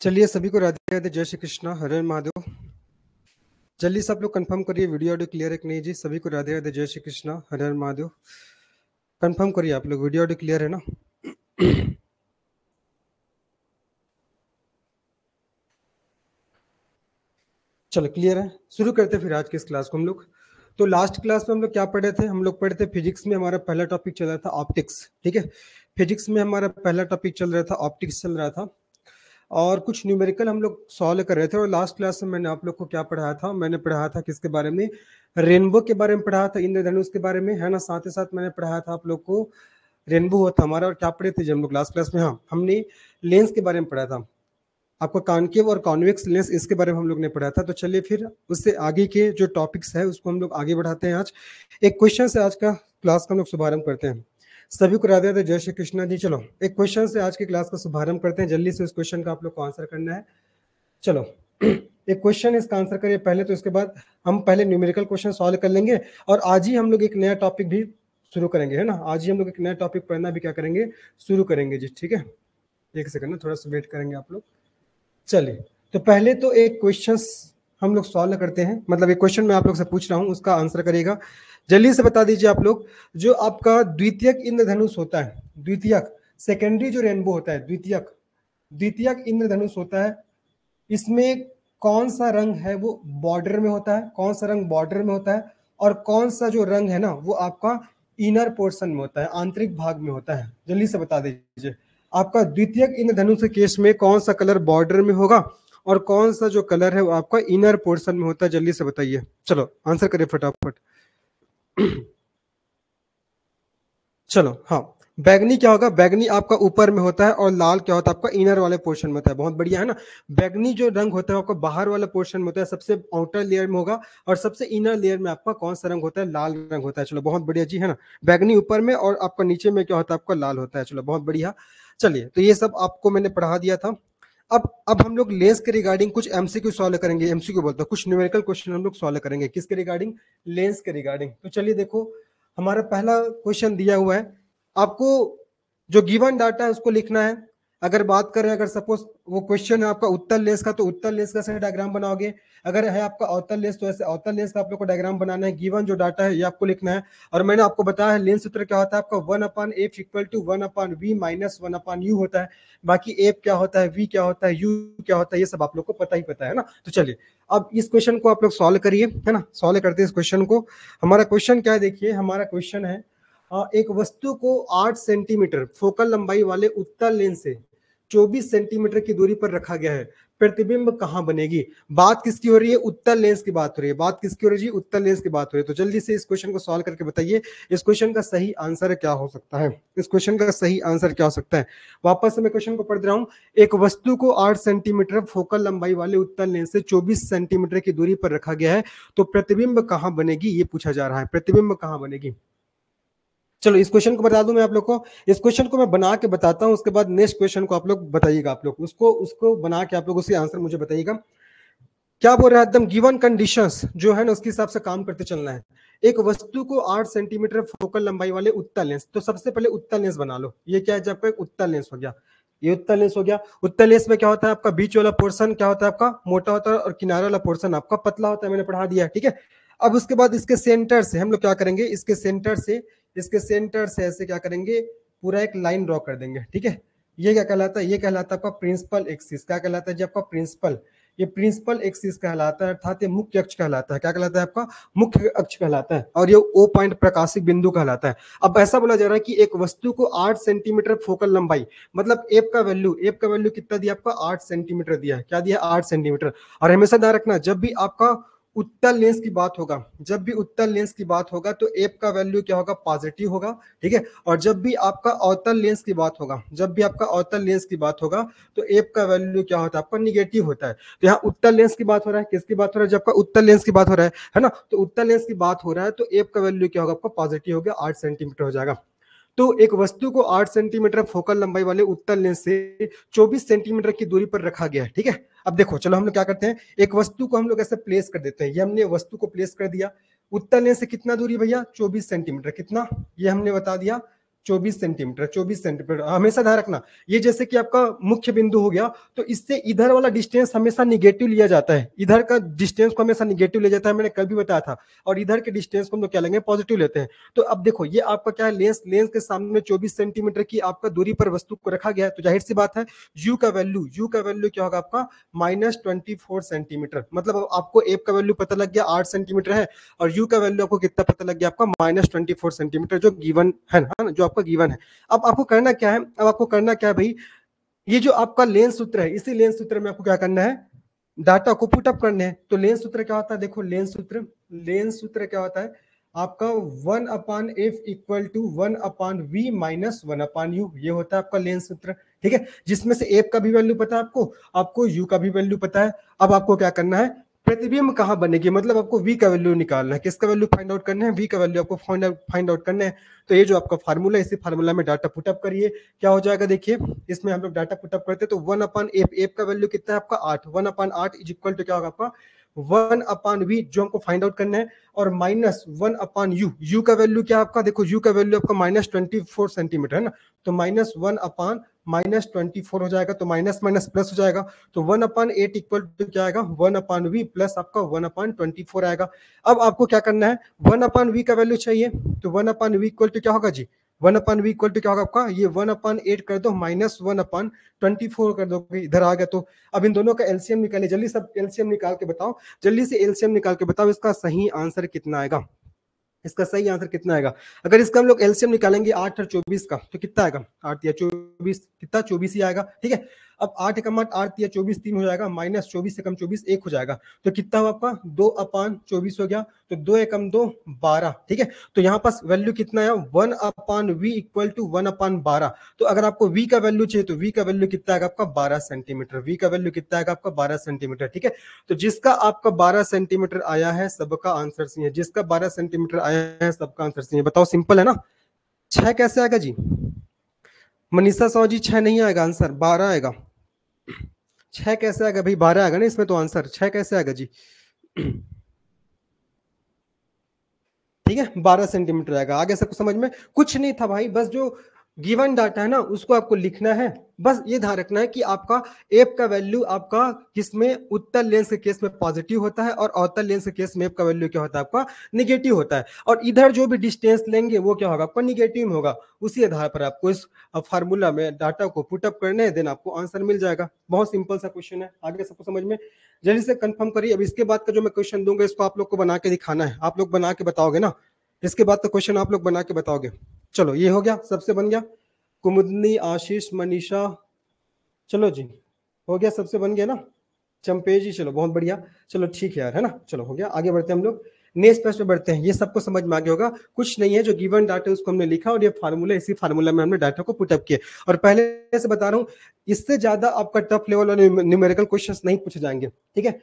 चलिए सभी को राधे राधे, जय श्री कृष्णा, हर हर महादेव। जल्दी से आप लोग कंफर्म करिए वीडियो ऑडियो क्लियर है कि नहीं जी। सभी को राधे राधे, जय श्री कृष्णा, हर हर महादेव। कंफर्म करिए आप लोग, वीडियो ऑडियो क्लियर है ना? चलो क्लियर है, शुरू करते हैं फिर आज की इस क्लास को हम लोग। तो लास्ट क्लास में हम लोग क्या पढ़े थे? हम लोग पढ़े थे फिजिक्स में हमारा पहला टॉपिक चल रहा था ऑप्टिक्स। ठीक है, फिजिक्स में हमारा पहला टॉपिक चल रहा था ऑप्टिक्स चल रहा था, और कुछ न्यूमेरिकल हम लोग सॉल्व कर रहे थे। और लास्ट क्लास में मैंने आप लोग को क्या पढ़ाया था? मैंने पढ़ाया था किसके बारे में? रेनबो के बारे में पढ़ाया था, इंद्रधनुष के बारे में, है ना। साथ ही साथ मैंने पढ़ाया था आप लोग को रेनबो होता हमारा। और क्या पढ़े थे जब हम लोग लास्ट क्लास में? हाँ, हमने लेंस के बारे में पढ़ा था, आपको कॉन्केव और कॉन्वेक्स लेंस, इसके बारे में हम लोग ने पढ़ा था। तो चलिए फिर उससे आगे के जो टॉपिक्स है उसको हम लोग आगे बढ़ाते हैं। आज एक क्वेश्चन से आज का क्लास का हम लोग शुभारंभ करते हैं। सभी को राधे राधे, जय श्री कृष्णा जी। चलो एक क्वेश्चन से आज की क्लास का शुभारंभ करते हैं। जल्दी से उस क्वेश्चन का आप लोग को आंसर करना है। चलो एक क्वेश्चन इसका आंसर करिए पहले, तो इसके बाद हम पहले न्यूमेरिकल क्वेश्चन सॉल्व कर लेंगे। और आज ही हम लोग एक नया टॉपिक भी शुरू करेंगे, है ना। आज ही हम लोग एक नया टॉपिक पढ़ना भी क्या करेंगे, शुरू करेंगे जी। ठीक है, एक सेकंड ना, थोड़ा सा वेट करेंगे आप लोग। चलिए, तो पहले तो एक क्वेश्चन हम लोग सॉल्व करते हैं। मतलब एक क्वेश्चन मैं आप लोग से पूछ रहा हूँ, उसका आंसर करिएगा। जल्दी से बता दीजिए आप लोग, जो आपका द्वितीयक इंद्रधनुष होता है, द्वितीयक सेकेंडरी जो रेनबो होता है, द्वितीयक द्वितीयक इंद्रधनुष होता है, इसमें कौन सा रंग है वो बॉर्डर में होता है? कौन सा रंग बॉर्डर में होता है? और कौन सा जो रंग है ना वो आपका इनर पोर्शन में होता है, आंतरिक भाग में होता है? जल्दी से बता दीजिए, आपका द्वितीयक इंद्रधनुष के केस में कौन सा कलर बॉर्डर में होगा और कौन सा जो कलर है वो आपका इनर पोर्शन में होता है? जल्दी से बताइए, चलो आंसर करिए फटाफट। चलो हाँ, बैगनी क्या होगा? बैगनी आपका ऊपर में होता है, और लाल क्या होता है? आपका इनर वाले पोर्शन में होता है। बहुत बढ़िया, है ना। बैगनी जो रंग होता है आपका बाहर वाला पोर्शन में होता है, सबसे आउटर लेयर में होगा, और सबसे इनर लेयर में आपका कौन सा रंग होता है? लाल रंग होता है। चलो बहुत बढ़िया जी, है ना। बैगनी ऊपर में और आपका नीचे में क्या होता है? आपका लाल होता है। चलो बहुत बढ़िया। चलिए, तो ये सब आपको मैंने पढ़ा दिया था। अब हम लोग लेंस के रिगार्डिंग कुछ एमसीक्यू सॉल्व करेंगे। एमसीक्यू बोलते हैं, कुछ न्यूमेरिकल क्वेश्चन हम लोग सॉल्व करेंगे। किसके रिगार्डिंग? लेंस के रिगार्डिंग। तो चलिए देखो, हमारा पहला क्वेश्चन दिया हुआ है आपको, जो गिवन डाटा है उसको लिखना है। अगर बात करें, अगर सपोज वो क्वेश्चन है आपका उत्तर लेंस का, तो उत्तर लेंस का ऐसे डायग्राम बनाओगे। अगर है आपका अवतल लेंस, तो ऐसे अवतल लेंस का आप लोग को डायग्राम बनाना है। गिवन जो डाटा है ये आपको लिखना है। और मैंने आपको बताया है लेंस सूत्र क्या होता है आपका, 1/f equal to 1/v minus 1/u होता है। बाकी एफ क्या होता है, वी क्या होता है, यू क्या होता है, ये सब आप लोग को पता ही पता है ना। तो चलिए अब इस क्वेश्चन को आप लोग सॉल्व करिए, है ना। सॉल्व करते हैं इस क्वेश्चन को। हमारा क्वेश्चन क्या है देखिए, हमारा क्वेश्चन है एक वस्तु को 8 सेंटीमीटर फोकल लंबाई वाले उत्तल लेंस से 24 सेंटीमीटर की दूरी पर रखा गया है। प्रतिबिंब कहां बनेगी? बात किसकी हो रही है? उत्तल लेंस की बात हो रही है। बात किसकी हो रही है? उत्तल लेंस की बात हो रही है। तो जल्दी से इस क्वेश्चन को सॉल्व करके बताइए, इस क्वेश्चन का सही आंसर क्या हो सकता है? इस क्वेश्चन का सही आंसर क्या हो सकता है? वापस से मैं क्वेश्चन को पढ़ रहा हूं। एक वस्तु को 8 सेंटीमीटर फोकल लंबाई वाले उत्तल लेंस से 24 सेंटीमीटर की दूरी पर रखा गया है, तो प्रतिबिंब कहां बनेगी ये पूछा जा रहा है। प्रतिबिंब कहां बनेगी? चलो इस क्वेश्चन को बता दूं मैं आप लोग को। इस क्वेश्चन को मैं बना के बताता हूं, उसके बाद नेक्स्ट क्वेश्चन को आप लोग बताइएगा। आप लोग उसको उसको बना के आप लोग उसके आंसर मुझे बताइएगा। क्या बोल रहा है? एकदम गिवन कंडीशंस जो है ना उसके हिसाब से काम करते चलना है। एक वस्तु को 8 सेंटीमीटर फोकल लंबाई वाले उत्तल लेंस, तो सबसे पहले उत्तल लेंस बना लो। ये क्या है? जब आपका एक उत्तल लेंस हो गया, ये उत्तल लेंस हो गया। उत्तल लेंस में क्या होता है? आपका बीच वाला पोर्शन क्या होता है? आपका मोटा होता है, और किनारे वाला पोर्शन आपका पतला होता है। मैंने पढ़ा दिया है, ठीक है। अब उसके बाद इसके सेंटर से हम लोग क्या करेंगे? इसके सेंटर से ऐसे क्या करेंगे? पूरा एक लाइन ड्रॉ कर देंगे, ठीक है। ये क्या कहलाता है? ये कहलाता है आपका प्रिंसिपल एक्सिस। क्या कहलाता है जी? आपका प्रिंसिपल, ये प्रिंसिपल एक्सिस कहलाता है, अर्थात ये मुख्य अक्ष कहलाता है। क्या कहलाता है? आपका मुख्य अक्ष कहलाता है। और ये ओ पॉइंट प्रकाशिक बिंदु कहलाता है। अब ऐसा बोला जा रहा है कि एक वस्तु को 8 सेंटीमीटर फोकल लंबाई, मतलब एफ का वैल्यू कितना दिया? आपका 8 सेंटीमीटर दिया है। क्या दिया? 8 सेंटीमीटर। और हमेशा ध्यान रखना, जब भी आपका उत्तल लेंस की बात होगा, जब भी उत्तल लेंस की बात होगा, तो एफ का वैल्यू क्या होगा? पॉजिटिव होगा, ठीक है। और जब भी आपका अवतल लेंस की बात होगा, जब भी आपका अवतल लेंस की बात होगा, तो एफ का वैल्यू क्या होता है? आपका निगेटिव होता है। तो यहाँ उत्तल लेंस की बात हो रहा है, किसकी बात हो रहा है? जब आपका उत्तल लेंस की बात हो रहा है ना। तो उत्तल लेंस की बात हो रहा है, तो एफ का वैल्यू क्या होगा? आपका पॉजिटिव हो गया, 8 सेंटीमीटर हो जाएगा। तो एक वस्तु को 8 सेंटीमीटर फोकल लंबाई वाले उत्तल लेंस से 24 सेंटीमीटर की दूरी पर रखा गया है, ठीक है। अब देखो, चलो हम लोग क्या करते हैं, एक वस्तु को हम लोग ऐसे प्लेस कर देते हैं। ये हमने वस्तु को प्लेस कर दिया। उत्तल लेंस से कितना दूरी भैया? 24 सेंटीमीटर। कितना? ये हमने बता दिया 24 सेंटीमीटर, 24 सेंटीमीटर हमेशा ध्यान रखना। ये जैसे कि आपका मुख्य बिंदु हो गया, तो इससे इधर वाला डिस्टेंस हमेशा निगेटिव लिया जाता है, इधर का डिस्टेंस को हमेशा निगेटिव लिया जाता है, मैंने कल भी बताया था, और इधर के डिस्टेंस को हम लोग क्या लेंगे, पॉजिटिव लेते हैं। तो अब देखो ये आपका क्या है, लेंस के सामने 24 सेंटीमीटर की आपका दूरी पर वस्तु को रखा गया है, तो जाहिर सी बात है यू का वैल्यू क्या होगा आपका -24 सेंटीमीटर। मतलब आपको एफ का वैल्यू पता लग गया 8 सेंटीमीटर है, और यू का वैल्यू आपको कितना पता लग गया आपका -24 सेंटीमीटर, जो गिवन है ना, जो आपका गिवन है। अब आपको करना क्या है, भाई, ये जो आपका लेंस सूत्र है, इसी लेंस सूत्र में आपको क्या करना है, डाटा को पुटअप करने हैं। तो लेंस सूत्र क्या होता है, देखो लेंस सूत्र क्या होता है आपका 1/f equal to 1/v minus 1/u, ये होता है आपका लेंस सूत्र। ठीक है, जिसमें से एफ का भी वैल्यू पता है आपको यू का भी वैल्यू पता है। अब आपको क्या करना है, प्रतिबिंब कहां बनेगी, मतलब आपको v का वैल्यू निकालना है, किसका वैल्यू फाइंड आउट करना है, v का वैल्यू आपको फाइंड आउट करना है। तो ये जो आपका फार्मूला है, इसी फार्मूला में डाटा पुटअप करिए, क्या हो जाएगा देखिए, इसमें हम लोग डाटा पुटअप करते हैं तो 1/f का वैल्यू कितना है आपका 8, 1/8 इज इक्वल टू क्या होगा आपका 1/v, जो हमको फाइंड आउट करना है, और माइनस 1/u, u का वैल्यू क्या आपका, देखो u का वैल्यू आपका -24 सेंटीमीटर है ना, तो -1/24 हो जाएगा, तो माइनस माइनस प्लस हो जाएगा, तो 1/8 इक्वल टू क्या आएगा 1/v प्लस आपका 1/24 आएगा। अब आपको क्या करना है, 1/v का वैल्यू चाहिए, तो 1/v इक्वल टू क्या होगा जी, 1/v इक्वल टू क्या होगा आपका, ये 1/8 कर दो माइनस 1/24 कर दो, इधर आ गया। तो अब इन दोनों का एलसीएम निकालिए, जल्दी सब एलसीएम निकाल के बताओ, जल्दी से एलसीएम निकाल के बताओ, इसका सही आंसर कितना आएगा, इसका सही आंसर कितना आएगा। अगर इसका हम लोग एलसीएम निकालेंगे 8 और 24 का, तो कितना आएगा, 8 या 24 कितना, 24 ही आएगा। ठीक है, अब 8 एकम 8, 8 या 24 3 हो जाएगा, माइनस 24 एकम 24 1 हो जाएगा, तो कितना हुआ आपका 2/24 हो गया, तो 2 एकम 2 12। ठीक है, तो यहाँ पास वैल्यू कितना है 1/v इक्वल टू 1/12। तो अगर आपको v का वैल्यू चाहिए, तो v का वैल्यू कितना आएगा आपका 12 सेंटीमीटर, v का वैल्यू कितना आएगा आपका 12 सेंटीमीटर। ठीक है, तो जिसका आपका 12 सेंटीमीटर आया है सबका आंसर सी है, जिसका 12 सेंटीमीटर आया है सबका आंसर सी है। बताओ सिंपल है ना, 6 कैसे आएगा जी, मनीषा साहू जी 6 नहीं आएगा आंसर, 12 आएगा। 6 कैसे आएगा भाई, 12 आएगा ना इसमें तो आंसर, 6 कैसे आएगा जी। ठीक है, 12 सेंटीमीटर आएगा। आगे सबको समझ में, कुछ नहीं था भाई, बस जो गिवन डाटा है ना उसको आपको लिखना है। बस ये ध्यान रखना है कि आपका एफ का वैल्यू आपका किसमें, उत्तल लेंस के केस में पॉजिटिव होता है, और अवतल लेंस के केस में एफ का वैल्यू क्या होता है आपका निगेटिव होता है, और इधर जो भी डिस्टेंस लेंगे वो क्या होगा आपका निगेटिव में होगा। उसी आधार पर आपको इस फार्मूला में डाटा को पुटअप करने हैं, देन आपको आंसर मिल जाएगा। बहुत सिंपल सा क्वेश्चन है, आगे सबको समझ में, जल्दी से कंफर्म करिए। अब इसके बाद का जो मैं क्वेश्चन दूंगा इसको आप लोग को बना के दिखाना है, आप लोग बना के बताओगे ना, इसके बाद तो क्वेश्चन आप लोग बना के बताओगे। चलो ये हो गया, सबसे बन गया, कुमुदनी, आशीष, मनीषा, चलो जी हो गया, सबसे बन गया ना, चंपे जी, चलो बहुत बढ़िया, चलो ठीक है यार, है ना, चलो हो गया। आगे बढ़ते हैं हम लोग, नेक्स्ट प्रश्न पे बढ़ते हैं। ये सबको समझ में आ गया होगा, कुछ नहीं है, जो गिवन डाटा उसको हमने लिखा, और ये फार्मूला, इसी फार्मूला में हमने डाटा को पुटअप किया। और पहले से बता रहा हूँ, इससे ज्यादा आपका टफ लेवल वाले न्यूमेरिकल क्वेश्चंस नहीं पूछे जाएंगे। ठीक है,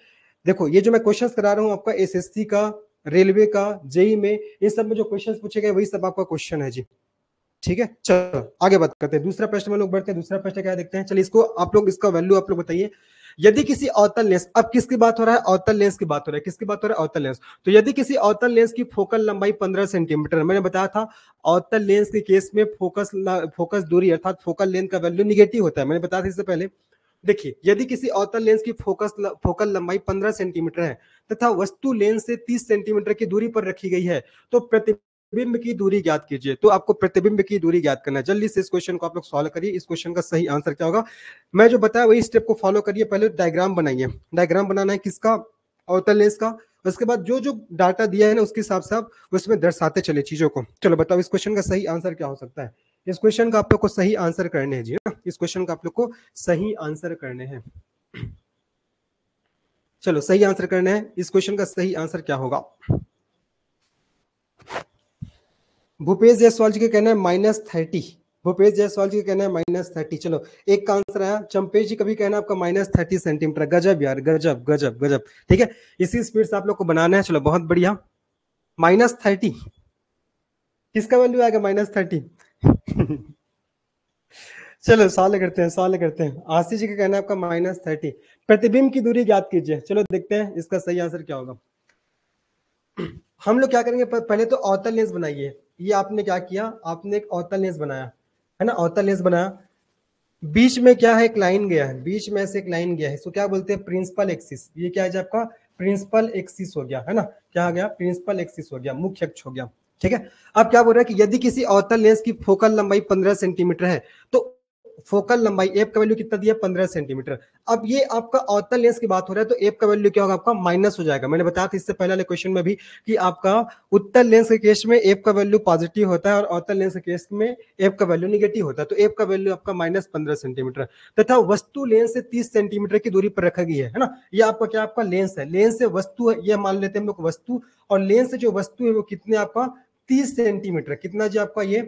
देखो ये जो मैं क्वेश्चंस करा रहा हूँ आपका एसएससी का, रेलवे का, जेई में, इन सब में जो क्वेश्चंस पूछे गए वही सब आपका क्वेश्चन है जी। ठीक है, चलो आगे बात करते हैं, दूसरा प्रश्न में लोग बढ़ते हैं। दूसरा प्रश्न क्या देखते हैं, चलिए इसको आप लोग, इसका वैल्यू आप लोग बताइए। यदि किसी अवतल लेंस, अब किसकी बात हो रहा है, अवतल लेंस की बात हो रहा है, किसकी बात हो रहा है, अवतल लेंस। तो यदि किसी अवतल लेंस की फोकल लंबाई 15 सेंटीमीटर, मैंने बताया था अवतल लेंस के केस में फोकस दूरी अर्थात फोकल लेंथ का वैल्यू निगेटिव होता है, मैंने बताया था इससे पहले। देखिए यदि किसी अवतल लेंस की फोकल लंबाई 15 सेंटीमीटर है तथा वस्तु लेंस से 30 सेंटीमीटर की दूरी पर रखी गई है, तो प्रतिबिंब की दूरी ज्ञात कीजिए। तो आपको प्रतिबिंब की दूरी ज्ञात करना है, जल्दी से इस क्वेश्चन को आप लोग सॉल्व करिए। इस क्वेश्चन का सही आंसर क्या होगा, मैं जो बताया वही स्टेप को फॉलो करिए। पहले डायग्राम बनाइए, डायग्राम बनाना है किसका, अवतल लेंस का। उसके बाद जो जो डाटा दिया है ना उसके हिसाब से आप उसमें दर्शाते चले चीजों को। चलो बताओ इस क्वेश्चन का सही आंसर क्या हो सकता है। इस क्वेश्चन का आप लोग को सही आंसर करने हैं जी ना, इस क्वेश्चन का आप लोग को सही आंसर करने हैं। चलो सही आंसर करना है, इस क्वेश्चन का सही आंसर क्या होगा। भूपेश जायसवाल जी का कहना है -30, भूपेश जायसवाल जी का कहना है -30। चलो एक का आंसर आया। चंपेश जी का भी कहना है आपका -30 सेंटीमीटर। गजब यार, गजब गजब गजब। ठीक है, इसी स्पीड से आप लोग को बनाना है। चलो बहुत बढ़िया, -30 किसका वैल्यू आएगा -30। चलो सॉल्व करते हैं, सॉल्व करते हैं। आशीष जी का कहना है आपका -30, प्रतिबिंब की दूरी ज्ञात कीजिए। चलो देखते हैं इसका सही आंसर क्या होगा। हम लोग क्या करेंगे, पहले तो अवतल लेंस बनाइए, ये आपने क्या किया, आपने एक अवतल लेंस बनाया है ना, अवतल लेंस बनाया, बीच में क्या है, एक लाइन गया है, बीच में से एक लाइन गया है, इसको क्या बोलते हैं, प्रिंसिपल एक्सिस। ये क्या है जी आपका प्रिंसिपल एक्सिस हो गया है ना, क्या हो गया, प्रिंसिपल एक्सिस हो गया, मुख्य अक्ष हो गया। ठीक है, अब क्या बोल रहा है कि यदि किसी अवतल लेंस की फोकल लंबाई 15 सेंटीमीटर है तो फोकल लंबाई एफ का वैल्यू कितना दिया, 15 सेंटीमीटर। अब ये आपका अवतल लेंस की बात हो रहा है तो एफ का वैल्यू क्या होगा आपका, माइनस हो जाएगा। मैंने बताया था इससे पहले वाले क्वेश्चन में भी कि आपका उत्तल लेंस के केस में एफ का वैल्यू पॉजिटिव होता है और अवतल लेंस के केस में एफ का वैल्यू निगेटिव होता है। तो एफ का वैल्यू आपका -15 सेंटीमीटर तथा वस्तु लेंस से 30 सेंटीमीटर की दूरी पर रखा गया है ना। ये आपका क्या, आपका लेंस है, लेंस से वस्तु है, ये मान लेते हैं हम लोग वस्तु, और लेंस से जो वस्तु है वो कितने आपका 30 सेंटीमीटर, कितना जी आपका ये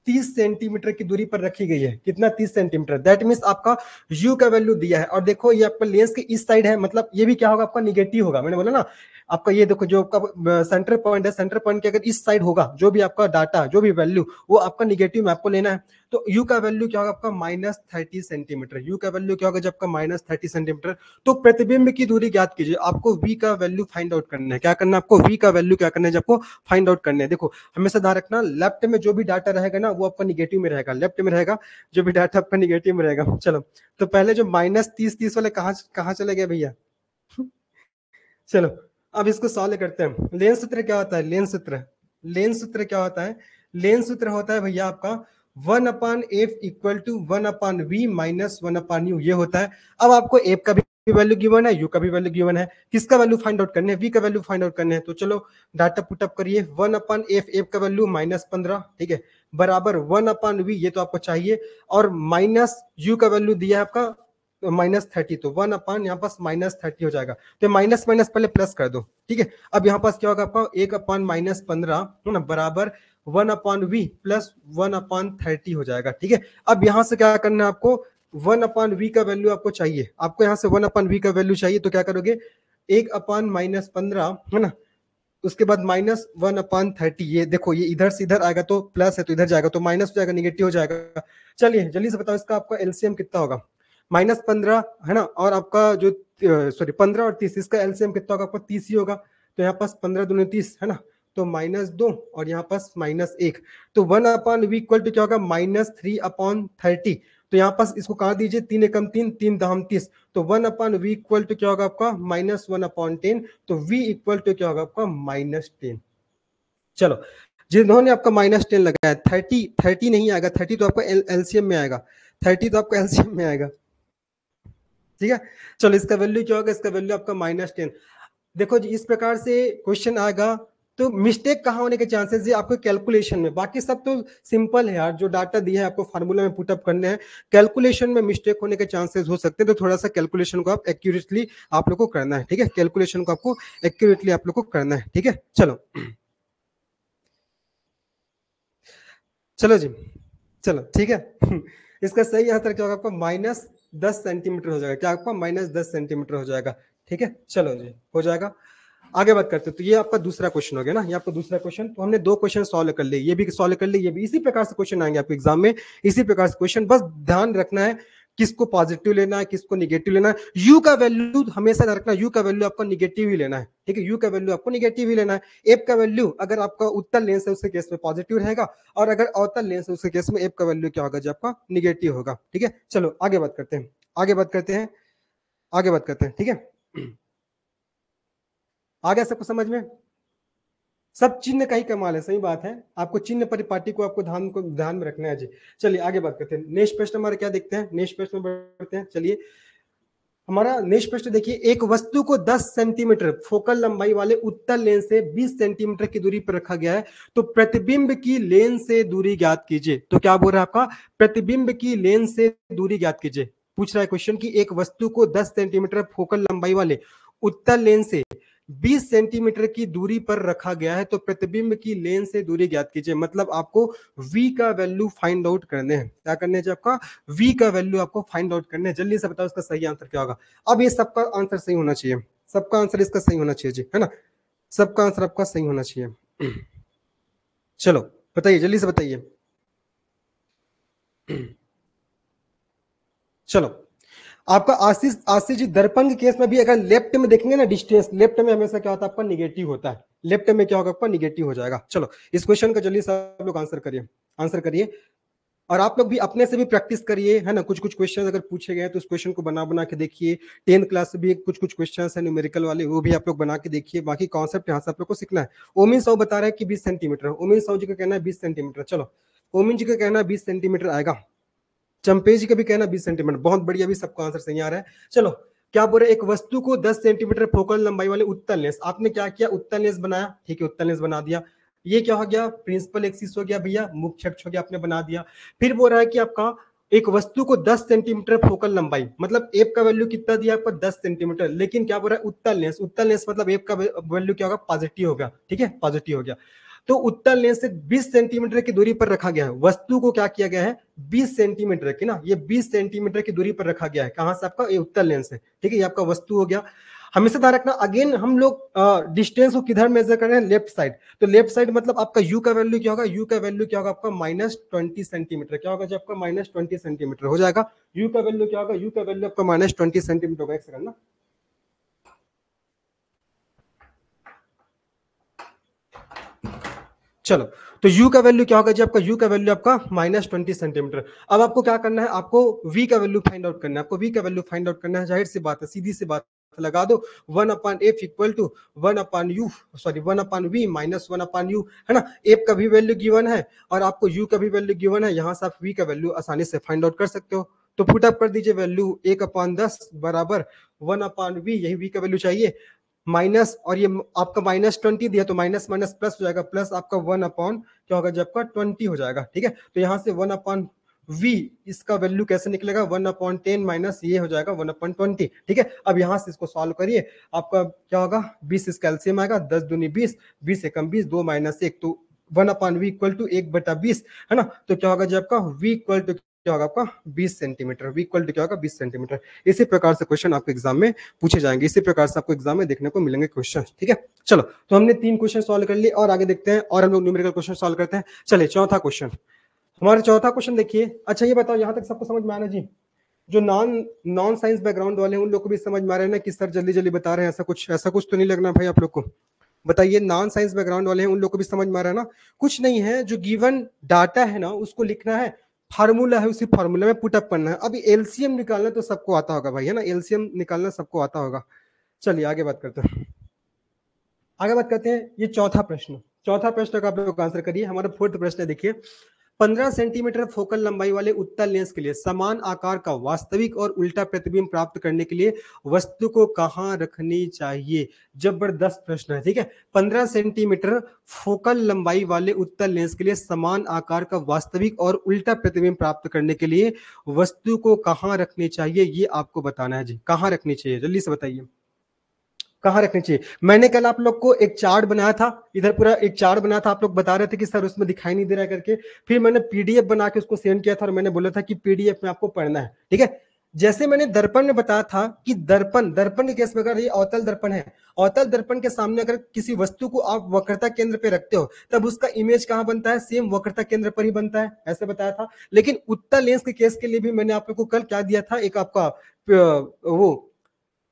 30 सेंटीमीटर की दूरी पर रखी गई है, कितना 30 सेंटीमीटर, दैट मींस आपका यू का वैल्यू दिया है। और देखो ये आपका लेंस के इस साइड है, मतलब ये भी क्या होगा आपका निगेटिव होगा, मैंने बोला ना आपका, ये देखो जो आपका सेंटर पॉइंट है, सेंटर पॉइंट के अगर इस साइड होगा जो भी आपका डाटा, जो भी वैल्यू, वो आपका निगेटिव में आपको लेना है। तो यू का वैल्यू क्या होगा आपका -30 सेंटीमीटर, यू का वैल्यू क्या होगा जब आपका -30 सेंटीमीटर। तो प्रतिबिंब की दूरी ज्ञात कीजिए, आपको वी का वैल्यू फाइंड आउट करना है, क्या करना है आपको, वी का वैल्यू क्या करना है, जब आपको फाइंड आउट करना है। देखो हमेशा ध्यान रखना, लेफ्ट में जो भी डाटा रहेगा ना वो आपका निगेटिव में रहेगा, लेफ्ट में रहेगा जो भी डाटा आपका निगेटिव में रहेगा। चलो तो पहले जो -30 वाले कहाँ कहाँ चले गए भैया। चलो अब इसको सॉल्व करते हैं। लेंस सूत्र क्या होता है, लेंस सूत्र, लेंस सूत्र क्या होता है, लेंस सूत्र होता है भैया आपका 1/f equal to 1/v minus 1/u, ये होता है। अब आपको एफ का भी वैल्यू गिवन है, यू का भी वैल्यू गिवन है, किसका वैल्यू फाइंड आउट करने है, वी का वैल्यू फाइंड आउट करने हैं। तो चलो डाटा पुटअप करिए, 1/f, एफ का वैल्यू -15, ठीक है, बराबर 1/v, ये तो आपको चाहिए, और माइनस यू का वैल्यू दिया है आपका -30, तो 1/, यहाँ पास -30 हो जाएगा, तो माइनस माइनस पहले प्लस कर दो, ठीक है। अब यहाँ पास क्या होगा आपका 1/-15 है ना, बराबर 1/v प्लस 1/30 हो जाएगा, ठीक है। अब यहाँ से क्या करना है आपको, 1/v का वैल्यू आपको चाहिए, आपको यहाँ से 1/v का वैल्यू चाहिए, तो क्या करोगे 1/-15 है ना, उसके बाद -1/30, ये देखो ये इधर से इधर आएगा तो प्लस है तो इधर जाएगा तो माइनस हो जाएगा, निगेटिव हो जाएगा। चलिए जल्दी से बताओ इसका आपका एलसीएम कितना होगा, -15 है ना, और आपका जो सॉरी 15 और 30, इसका एलसीएम कितना होगा आपका 30 ही होगा, तो यहाँ पास 15 दूनी 30 है ना, तो -2 और यहाँ पास -1, तो 1/v इक्वल टू क्या होगा -3/30। तो यहाँ पास इसको काट दीजिए, 3 एकम 3, 3 दहम 30, तो 1/v इक्वल टू क्या होगा आपका -1/10, तो v इक्वल टू क्या होगा आपका -10। चलो जिन्होंने आपका -10 लगाया, 30 नहीं आएगा, 30 तो आपका एलसीएम में आएगा, 30 तो आपका एलसीएम में आएगा, ठीक है। चलो इसका वैल्यू क्या होगा, इसका वैल्यू आपका -10। देखो जी इस प्रकार से क्वेश्चन आएगा, तो मिस्टेक कहाँ होने के चांसेस है आपको कैलकुलेशन में, बाकी सब तो सिंपल है यार, जो डाटा दिया है आपको फार्मूला में पुटअप करने हैं, कैलकुलेशन में मिस्टेक होने के चांसेस हो सकते हैं, तो थोड़ा सा कैलकुलेशन को आप एक्यूरेटली आप लोग को करना है, ठीक है, कैलकुलेशन को आपको एक्यूरेटली आप लोग को करना है, ठीक है। चलो चलो जी, चलो ठीक है। इसका सही आंसर क्या होगा आपका -10 सेंटीमीटर हो जाएगा, क्या आपका -10 सेंटीमीटर हो जाएगा, ठीक है। चलो जी हो जाएगा, आगे बात करते हैं। तो ये आपका दूसरा क्वेश्चन हो गया ना, ये आपका दूसरा क्वेश्चन, तो हमने 2 क्वेश्चन सॉल्व कर लिए, ये भी सॉल्व कर लिए, ये भी इसी प्रकार से क्वेश्चन आएंगे आपके एग्जाम में, इसी प्रकार से क्वेश्चन, बस ध्यान रखना है किसको पॉजिटिव लेना है किसको निगेटिव लेना है। यू का वैल्यू हमेशा रखना, यू का वैल्यू आपको निगेटिव ही लेना है, ठीक है, यू का वैल्यू आपको निगेटिव ही लेना है। एफ का वैल्यू अगर आपका उत्तल लेंस है उसके केस में पॉजिटिव रहेगा, और अगर अवतल लेंस है उसके केस में एफ का वैल्यू क्या होगा जो आपका निगेटिव होगा, ठीक है। चलो आगे बात करते हैं, आगे बात करते हैं, आगे बात करते हैं, ठीक है। आ गया सबको समझ में, सब चिन्ह का ही कमाल है, सही बात है, आपको चिन्ह परिपाटी को आपको ध्यान में रखना है जी। चलिए आगे बात करते हैं, नेक्स्ट प्रश्न हमारा क्या देखते हैं, नेक्स्ट प्रश्न बढ़ते हैं। चलिए हमारा नेक्स्ट प्रश्न देखिए, एक वस्तु को 10 सेंटीमीटर फोकल लंबाई वाले उत्तल लेंस से 20 सेंटीमीटर की दूरी पर रखा गया है, तो प्रतिबिंब की लेंस से दूरी ज्ञात कीजिए। तो क्या बोल रहा है आपका, प्रतिबिंब की लेंस से दूरी ज्ञात कीजिए, पूछ रहा है क्वेश्चन की एक वस्तु को 10 सेंटीमीटर फोकल लंबाई वाले उत्तल लेंस से 20 सेंटीमीटर की दूरी पर रखा गया है, तो प्रतिबिंब की लेंस से दूरी ज्ञात कीजिए, मतलब आपको v का वैल्यू फाइंड आउट करने हैं, क्या करने हैं आपका v का वैल्यू आपको फाइंड आउट करने हैं। जल्दी से बताओ इसका सही आंसर क्या होगा। अब ये सबका आंसर सही होना चाहिए, सबका आंसर इसका सही होना चाहिए जी, है ना, सबका आंसर आपका सही होना चाहिए। चलो बताइए जल्दी से बताइए। चलो आपका आशीष आशीष जी, दर्पण के केस में भी अगर लेफ्ट में देखेंगे ना, डिस्टेंस लेफ्ट में हमेशा क्या होता है आपका निगेटिव होता है, लेफ्ट में क्या होगा आपका निगेटिव हो जाएगा। चलो इस क्वेश्चन का जल्दी से आप लोग आंसर करिए और आप लोग भी अपने से भी प्रैक्टिस करिए, है ना। कुछ कुछ क्वेश्चन अगर पूछे गए तो उस क्वेश्चन को बना बना के देखिए। 10th क्लास से भी कुछ कुछ क्वेश्चन है न्यूमेरिकल वाले, वो भी आप लोग बना के देखिए। बाकी कॉन्सेप्ट यहाँ से आप लोग को सीखना है। ओमिन साहू बता रहे हैं कि 20 सेंटीमीटर, ओमिन साहू जी का कहना है 20 सेंटीमीटर। चलो ओमिन जी का कहना है 20 सेंटीमीटर आएगा, चंपे जी का भी कहना 20 सेंटीमीटर। बहुत बढ़िया, भी सबको आंसर सही आ रहा है। चलो क्या बोल रहे, एक वस्तु को 10 सेंटीमीटर फोकल लंबाई वाले उत्तल लेंस, आपने क्या किया, उत्तल लेंस बनाया, ठीक है, उत्तल लेंस बना दिया। ये क्या हो गया, प्रिंसिपल एक्सिस हो गया भैया, मुख्य अक्ष हो गया, आपने बना दिया। फिर बोल रहा है कि आपका एक वस्तु को 10 सेंटीमीटर फोकल लंबाई, मतलब एफ का वैल्यू कितना दिया आपको, 10 सेंटीमीटर, लेकिन क्या बोल रहा है उत्तल लेंस, उत्तल लेंस मतलब एफ का वैल्यू क्या होगा, पॉजिटिव होगा, ठीक है, पॉजिटिव हो गया। तो उत्तल लेंस से 20 सेंटीमीटर की दूरी पर रखा गया है, वस्तु को क्या किया गया है, 20 सेंटीमीटर की ना, ये 20 सेंटीमीटर की दूरी पर रखा गया है, कहां से, आपका ये उत्तल लेंस है, ठीक है, ये आपका वस्तु हो गया। हमेशा ध्यान रखना, अगेन हम लोग डिस्टेंस को किधर मेजर कर रहे हैं, लेफ्ट साइड। तो लेफ्ट साइड मतलब आपका यू का वैल्यू क्या होगा, यू का वैल्यू क्या होगा आपका -20 सेंटीमीटर, क्या होगा जो आपका -20 सेंटीमीटर हो जाएगा। यू का वैल्यू क्या होगा, यू का वैल्यू आपका -20 सेंटीमीटर होगा। एक सेकंड ना, चलो तो u का वैल्यू क्या होगा जी, आपका u का वैल्यू आपका -20 सेंटीमीटर। अब आपको क्या करना है, आपको v का वैल्यू फाइंड आउट करना है, आपको v का वैल्यू फाइंड आउट करना है। जाहिर सी बात है, सीधी सी बात लगा दो, 1/f equal to 1/u, sorry 1/v minus 1/u, है ना। f का भी वैल्यू गिवन है और आपको u का भी वैल्यू गिवन है, यहां से आप v का वैल्यू आसानी से फाइंड आउट कर सकते हो। तो पुट अप कर दीजिए वैल्यू 1/10 बराबर 1/v, यही v का वैल्यू चाहिए, माइनस, और ये आपका -20 दिया तो माइनस माइनस प्लस हो जाएगा, प्लस आपका 1/, क्या होगा जब आपका 20 हो जाएगा, ठीक है। तो यहाँ से 1/v, इसका वैल्यू कैसे निकलेगा, 1/10 माइनस ये हो जाएगा 1/20, ठीक है। अब यहाँ से इसको सॉल्व करिए, आपका क्या होगा, 20 इसका एलसीएम आएगा, 10 दूनी 20, 20 एकम 20, 2 - 1, तो 1/v इक्वल टू 1/20, है ना। तो क्या होगा जब आपका v इक्वल टू क्या होगा आपका 20 सेंटीमीटर, v इक्वल टू क्या होगा 20 सेंटीमीटर। इसी प्रकार से क्वेश्चन आपके एग्जाम में पूछे जाएंगे, इसी प्रकार से आपको एग्जाम में देखने को मिलेंगे क्वेश्चन, ठीक है। चलो तो हमने 3 क्वेश्चन सॉल्व कर लिए और आगे देखते हैं, और हम लोग न्यूमेरिकल क्वेश्चन सॉल्व करते हैं। चलिए चौथा क्वेश्चन, हमारा चौथा क्वेश्चन देखिए। अच्छा ये बताओ, यहाँ तक सबको समझ में आना जी, जो नॉन नॉन साइंस बैकग्राउंड वाले हैं उन लोग को भी समझ में आ रहा है ना कि सर जल्दी जल्दी बता रहे हैं, ऐसा कुछ तो नहीं लगना भाई आप लोग को। बताइए, नॉन साइंस बैकग्राउंड वाले हैं उन लोग को भी समझ में आ रहा है ना। कुछ नहीं है, जो गिवन डाटा है ना उसको लिखना है, फार्मूला है, उसी फार्मूला में पुटअप करना है। अभी एलसीएम निकालना तो सबको आता होगा भाई, है ना, एलसीएम निकालना सबको आता होगा। चलिए आगे बात करते हैं, आगे बात करते हैं। ये चौथा प्रश्न, चौथा प्रश्न का आप लोग आंसर करिए। हमारा फोर्थ प्रश्न है, देखिए, 15 सेंटीमीटर फोकल लंबाई वाले उत्तल लेंस के लिए समान आकार का वास्तविक और उल्टा प्रतिबिंब प्राप्त करने के लिए वस्तु को कहां रखनी चाहिए। जबरदस्त प्रश्न है, ठीक है। 15 सेंटीमीटर फोकल लंबाई वाले उत्तल लेंस के लिए समान आकार का वास्तविक और उल्टा प्रतिबिंब प्राप्त करने के लिए वस्तु को कहां रखनी चाहिए, ये आपको बताना है जी। कहां रखनी चाहिए, जल्दी से बताइए, कहाँ रखनी चाहिए। मैंने कल आप लोग को एक चार्ट बनाया था, इधर पूरा एक चार्ट बनाया था, आप लोग बता रहे थे कि सर उसमें दिखाई नहीं दे रहा है करके। फिर मैंने पीडीएफ बना के उसको सेंड किया था और मैंने बोला था कि पीडीएफ में आपको पढ़ना है, ठीक है। जैसे मैंने दर्पण में बताया था कि दर्पण दर्पण के केस में अगर ये अवतल दर्पण है, अवतल दर्पण के सामने अगर किसी वस्तु को आप वक्रता केंद्र पे रखते हो तब उसका इमेज कहाँ बनता है, सेम वक्रता केंद्र पर ही बनता है, ऐसे बताया था। लेकिन उत्तल लेंस के केस के लिए भी मैंने आप लोग को कल क्या दिया था, एक आपका वो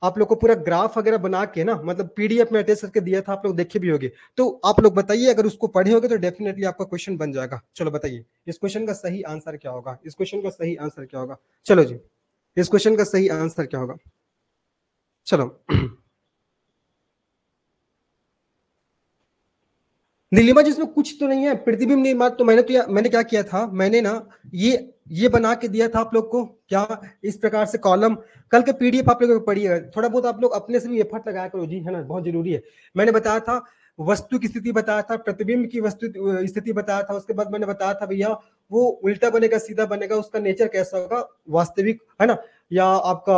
आप लोग को पूरा ग्राफ वगैरह बना के ना, मतलब पीडीएफ में अटैच करके दिया था, आप लोग देखे भी होंगे। तो आप लोग बताइए, अगर उसको पढ़े होगे तो डेफिनेटली आपका क्वेश्चन बन जाएगा। चलो बताइए इस क्वेश्चन का सही आंसर क्या होगा, इस क्वेश्चन का सही आंसर क्या होगा। चलो जी, इस क्वेश्चन का सही आंसर क्या होगा, चलो। नीलिमा जी इसमें कुछ तो नहीं है, प्रतिबिंब निर्माण तो मैंने क्या किया था, मैंने ना ये बना के दिया था आप लोग को, क्या इस प्रकार से कॉलम। कल के पीडीएफ आप लोग पढ़िएगा, थोड़ा बहुत आप लोग अपने से भी एफर्ट लगाया करो जी, है ना, बहुत जरूरी है। मैंने बताया था वस्तु की स्थिति बताया था, प्रतिबिंब की वस्तु स्थिति बताया था, उसके बाद मैंने बताया था भैया वो उल्टा बनेगा सीधा बनेगा, उसका नेचर कैसा होगा, वास्तविक है ना या आपका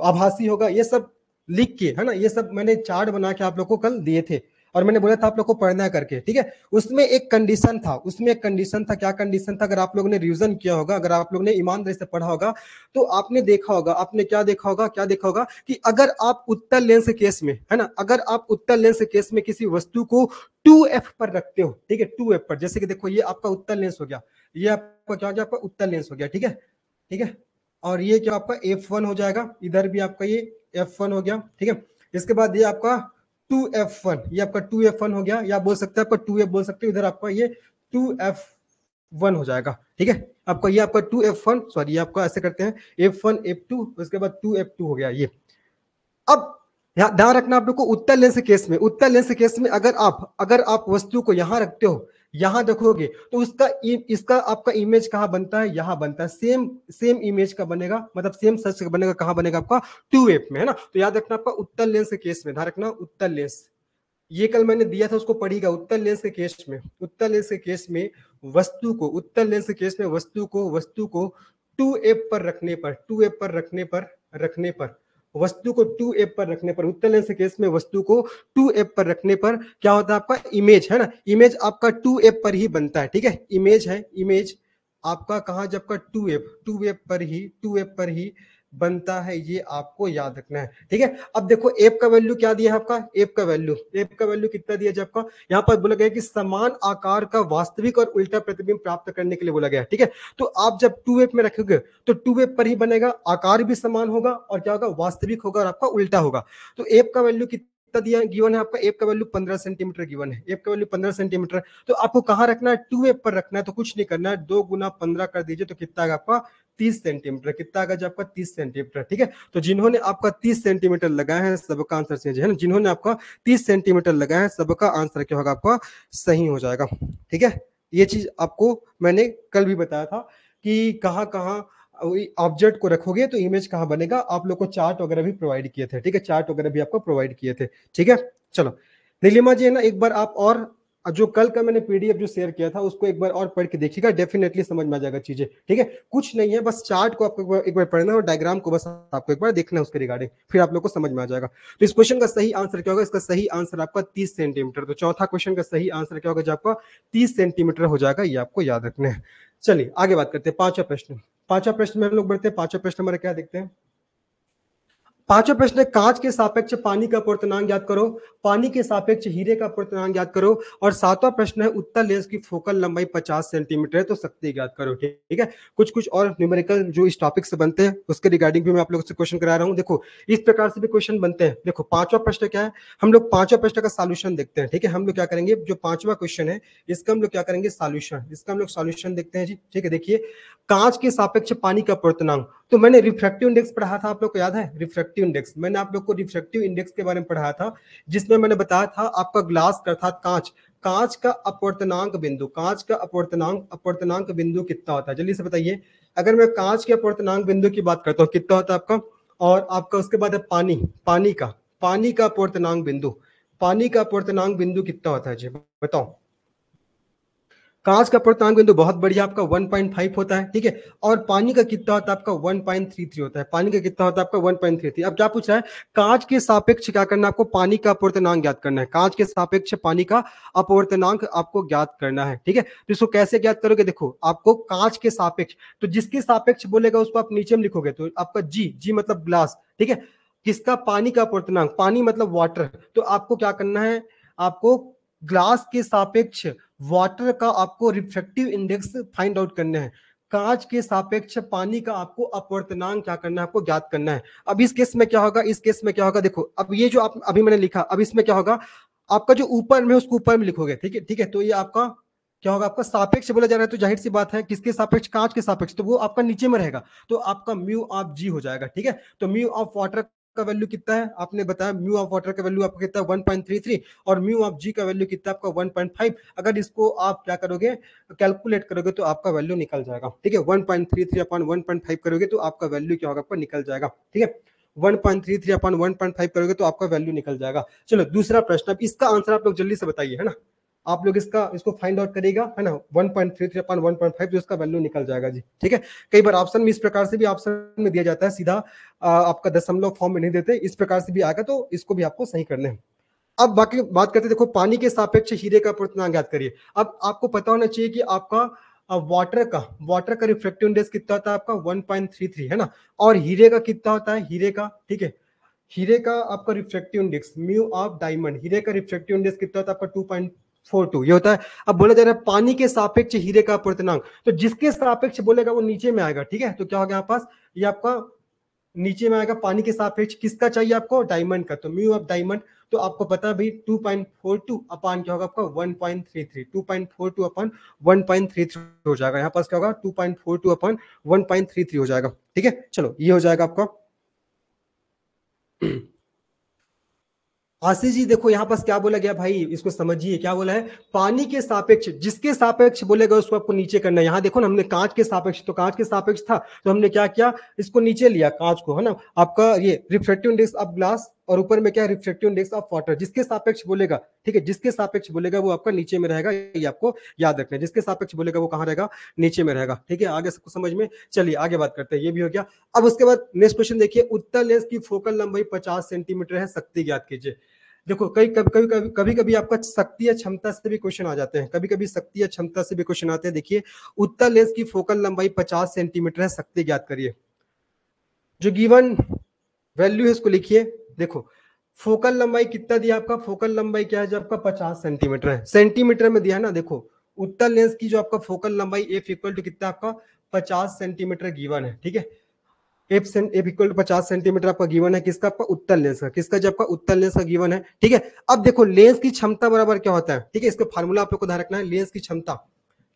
आभासी होगा, ये सब लिख के, है ना, ये सब मैंने चार्ट बना के आप लोग को कल दिए थे और मैंने बोला था आप लोग को पढ़ना करके, ठीक है। उसमें एक कंडीशन था, उसमें एक कंडीशन था, क्या कंडीशन था, अगर आप लोगों ने रिवीजन किया होगा, अगर आप लोगों ने ईमानदारी से पढ़ा होगा तो आपने देखा होगा, आपने क्या देखा होगा, क्या देखा होगा कि अगर आप उत्तल लेंस के केस में, है ना, अगर आप उत्तल लेंस के केस में किसी वस्तु को 2f पर रखते हो, ठीक है, 2f पर, जैसे कि देखो ये आपका उत्तल लेंस हो गया, ये आपका क्या हो गया, आपका उत्तल लेंस हो गया, ठीक है, ठीक है। और ये क्या आपका f1 हो जाएगा, इधर भी आपका ये f1 हो गया, ठीक है। इसके बाद ये आपका 2F1, ये आपका 2F1 हो गया, या बोल सकते हैं आपका 2F बोल सकते हो, इधर आपका ये 2F1 हो जाएगा, ठीक है। आपका ये आपका 2F1, सॉरी ये आपका ऐसे करते हैं F1 F2, उसके बाद 2F2 हो गया ये। अब ध्यान रखना आप लोग को, उत्तर लेंस केस में, उत्तर लेंस केस में अगर आप वस्तु को यहां रखते हो, यहां देखोगे तो इसका आपका इमेज कहां बनता है, यहां बनता है। सेम सेम इमेज का बनेगा, मतलब सेम सच का बनेगा, कहां बनेगा आपका 2F में, है ना। तो याद रखना आपका उत्तर लेंस के केस में, ध्यान रखना उत्तर लेंस, ये कल मैंने दिया था उसको पढ़िएगा। उत्तर लेंस के केस में, उत्तर लेंस के केस में वस्तु को, उत्तर लेंस के केस में वस्तु को 2F पर रखने पर, 2F पर रखने पर वस्तु को 2F पर रखने पर, उत्तर लेंस के केस में वस्तु को 2F पर रखने पर क्या होता है आपका इमेज, है ना। इमेज आपका 2F पर ही बनता है, ठीक है। इमेज है, इमेज आपका कहां, जब का 2F पर ही बनता है, ये आपको याद रखना है, ठीक है। अब देखो एफ का वैल्यू क्या दिया है आपका, एफ का वैल्यू कितना दिया जब का, यहाँ पर बोला गया कि समान आकार का वास्तविक और उल्टा प्रतिबिंब प्राप्त करने के लिए बोला गया, ठीक है। तो आप जब 2F में रखोगे तो 2F पर ही बनेगा, आकार भी समान होगा और क्या होगा, वास्तविक होगा और आपका उल्टा होगा। तो एफ का वैल्यू कितना दिया गिवन है आपका, एफ का वैल्यू 15 सेंटीमीटर गिवन है, एफ का वैल्यू 15 सेंटीमीटर। तो आपको कहां रखना है, 2F पर रखना है, तो कुछ नहीं करना है, 2 गुना 15 कर दीजिए तो कितना आएगा आपका 30 सेंटीमीटर, कितना आएगा जब आपका 30 सेंटीमीटर, ठीक है। तो जिन्होंने आपका 30 सेंटीमीटर लगाया है सबका आंसर सही है ना, जिन्होंने आपका 30 सेंटीमीटर लगाया है सबका आंसर क्या होगा आपका सही हो जाएगा, ठीक है। ये चीज आपको मैंने कल भी बताया था कि कहां कहां ऑब्जेक्ट को रखोगे तो इमेज कहां बनेगा, आप लोग को चार्ट वगैरह भी प्रोवाइड किए थे, ठीक है, चार्ट वगैरह भी आपको प्रोवाइड किए थे, ठीक है। चलो नीलिमा जी है ना, एक बार आप और जो कल का मैंने पीडीएफ जो शेयर किया था उसको एक बार और पढ़ के देखिएगा, डेफिनेटली समझ में आ जाएगा चीजें, ठीक है। कुछ नहीं है, बस चार्ट को आपको एक बार पढ़ना है और डायग्राम को बस आपको एक बार देखना है उसके रिगार्डिंग, फिर आप लोग को समझ में आ जाएगा। तो इस क्वेश्चन का सही आंसर क्या होगा, इसका सही आंसर आपका 30 सेंटीमीटर। तो चौथा क्वेश्चन का सही आंसर क्या होगा, जो आपका 30 सेंटीमीटर हो जाएगा, ये आपको याद रखना है। चलिए आगे बात करते हैं, पांचवा प्रश्न में हम लोग बढ़ते हैं। पांचवा प्रश्न हमारा क्या देखते हैं, पांचवा प्रश्न है, कांच के सापेक्ष पानी का अपवर्तनांक ज्ञात करो, पानी के सापेक्ष हीरे का अपवर्तनांक ज्ञात करो। और सातवां प्रश्न है, उत्तल लेंस की फोकल लंबाई 50 सेंटीमीटर है तो शक्ति ज्ञात करो, ठीक है। कुछ कुछ और न्यूमेरिकल जो इस टॉपिक से बनते हैं उसके रिगार्डिंग भी मैं आप लोगों से क्वेश्चन करा रहा हूं। देखो इस प्रकार से भी क्वेश्चन बनते हैं। देखो पांचवा प्रश्न क्या है, हम लोग पांचवा प्रश्न का सॉल्यूशन देखते हैं, ठीक है। हम लोग क्या करेंगे, जो पांचवा क्वेश्चन है इसका हम लोग क्या करेंगे, सॉल्यूशन, इसका हम लोग सॉल्यूशन देखते हैं जी, ठीक है। देखिए कांच के सापेक्ष पानी का अपवर्तनांक, तो मैंने रिफ्रैक्टिव इंडेक्स पढ़ा था, आप लोग को याद है रिफ्रैक्टिव इंडेक्स, मैंने आप लोग को रिफ्रैक्टिव इंडेक्स के बारे में पढ़ाया था, जिसमें मैंने बताया था आपका ग्लास अर्थात कांच, कांच का अपवर्तनांक बिंदु, कांच का अपवर्तनांक बिंदु कितना होता है, जल्दी से बताइए। अगर मैं कांच के अपवर्तनांक बिंदु की बात करता हूँ कितना होता है आपका, और आपका उसके बाद है पानी का अपवर्तनांक बिंदु, पानी का अपवर्तनांक बिंदु कितना होता है जी बताओ। कांच का अपवर्तनांक बिंदु बहुत बढ़िया आपका 1.5 होता है, ठीक है। और पानी का कितना होता है आपका 1.33 होता है, पानी का कितना होता है आपका 1.33। अब क्या पूछ रहा है, कांच के सापेक्ष क्या करना है आपको, पानी का अपवर्तनांक ज्ञात करना है, कांच के सापेक्ष पानी का अपवर्तनांक आपको ज्ञात करना है, ठीक है। तो इसको कैसे ज्ञात करोगे, देखो आपको कांच के सापेक्ष, तो जिसके सापेक्ष बोलेगा उसको आप नीचे में लिखोगे, तो आपका जी मतलब ग्लास, ठीक है। किसका, पानी का अपवर्तनांक, पानी मतलब वाटर, तो आपको क्या करना है, आपको ग्लास के सापेक्ष वाटर का आपको रिफ्रैक्टिव इंडेक्स फाइंड आउट करना है, कांच के सापेक्ष पानी का आपको अपवर्तनांक क्या करना है, आपको ज्ञात करना है। अब इस केस में क्या होगा, इस केस में क्या होगा, देखो अब ये जो आप अभी मैंने लिखा, अब इसमें क्या होगा, आपका जो ऊपर में उसको ऊपर में लिखोगे, ठीक है ठीक है। तो ये आपका क्या होगा, आपका सापेक्ष बोला जा रहा है, तो जाहिर सी बात है किसके सापेक्ष, कांच के सापेक्ष, तो वो आपका नीचे में रहेगा, तो आपका म्यू ऑफ जी हो जाएगा, ठीक है। तो म्यू ऑफ वाटर का वैल्यू कितना है, आपने बताया म्यू ऑफ वाटर का वैल्यू आपका कितना है 1.33, और म्यू ऑफ जी का वैल्यू कितना है आपका 1.5। अगर इसको आप क्या करोगे, कैलकुलेट करोगे तो आपका वैल्यू निकल जाएगा, ठीक है। 1.33 अपॉन 1.5 करोगे तो आपका वैल्यू क्या होगा, आपका निकल जाएगा, ठीक है। 1.33 अपॉन 1.5 करोगे तो आपका वैल्यू निकल जाएगा। चलो दूसरा प्रश्न, अब इसका आंसर आप लोग जल्दी से बताइए, है ना, आप लोग इसको फाइंड आउट करेगा, है ना, 1.33 अपॉन 1.5 तो इसका वैल्यू निकल जाएगा जी, ठीक है। कई बार ऑप्शन में इस प्रकार से भी ऑप्शन में दिया जाता है, सीधा आपका दशमलव फॉर्म में नहीं देते, इस प्रकार से भी आएगा, तो इसको भी आपको सही करना है। अब बाकी बात करते हैं, देखो पानी के सापेक्ष हीरे का अपवर्तनांक ज्ञात करिए। अब आपको पता होना चाहिए कि आपका वाटर का रिफ्रैक्टिव इंडेक्स कितना होता है आपका 1.33, है ना, और हीरे का कितना होता है, हीरे का, ठीक है, हीरे का आपका refractive index mu of diamond, हीरे का रिफ्रैक्टिव इंडेक्स कितना होता है आपका 2.42 ये होता है। अब बोला जा रहा है पानी के सापेक्ष हीरे का अपवर्तनांक, तो जिसके सापेक्ष बोलेगा वो नीचे में आएगा, ठीक है। तो क्या हो गया पास, ये आपका नीचे में आएगा पानी के सापेक्ष, किसका चाहिए आपको, डायमंड का, तो म्यू ऑफ डायमंड, तो आपको पता है भाई 2.42 अपान क्या होगा आपका 1.33, 2.42 अपान 1.33 हो जाएगा, यहाँ पास क्या होगा 2.42 अपान 1.33 हो जाएगा। ठीक है, चलो ये हो जाएगा आपका। आशीष जी देखो यहाँ पास क्या बोला गया भाई, इसको समझिए, क्या बोला है, पानी के सापेक्ष, जिसके सापेक्ष बोलेगा उसको आपको नीचे करना है। यहाँ देखो ना, हमने कांच के सापेक्ष, तो कांच के सापेक्ष था तो हमने क्या किया, इसको नीचे लिया कांच को, है ना, आपका ये रिफ्रैक्टिव इंडेक्स ऑफ ग्लास, और ऊपर में क्या, रिफ्रैक्टिव इंडेक्स ऑफ वाटर, जिसके सापेक्ष बोलेगा, ठीक है, जिसके सापेक्ष बोलेगा वो आपका नीचे में रहेगा, ये आपको याद रखना है, जिसके सापेक्ष बोलेगा वो कहाँ रहेगा, नीचे में रहेगा। ठीक है, आगे सबको समझ में, चलिए आगे बात करते हैं, ये भी हो गया। अब उसके बाद नेक्स्ट क्वेश्चन देखिए, उत्तल लेंस की फोकल लंबाई 50 सेंटीमीटर है, शक्ति ज्ञात कीजिए। देखो कभी कभी आपका शक्ति या क्षमता से भी क्वेश्चन आ जाते हैं, कभी कभी शक्ति या क्षमता से भी क्वेश्चन आते हैं। देखिए, उत्तल लेंस की फोकल लंबाई 50 सेंटीमीटर है, शक्ति ज्ञात करिए। जो गिवन वैल्यू है उसको लिखिए। देखो फोकल लंबाई कितना दिया आपका, फोकल लंबाई क्या है जो आपका 50 सेंटीमीटर है, सेंटीमीटर में दिया है ना। देखो उत्तल लेंस की जो आपका फोकल लंबाई एफ इक्वल टू कितना आपका 50 सेंटीमीटर गिवन है। ठीक है, एफ इक्वल टू 50 सेंटीमीटर आपका गिवन है, किसका, आपका उत्तल लेंस का, किसका, जब आपका उत्तल लेंस का गिवन है। ठीक है, अब देखो लेंस की क्षमता बराबर क्या होता है, ठीक है, इसका फार्मूला आप लोग को ध्यान रखना है, लेंस की क्षमता,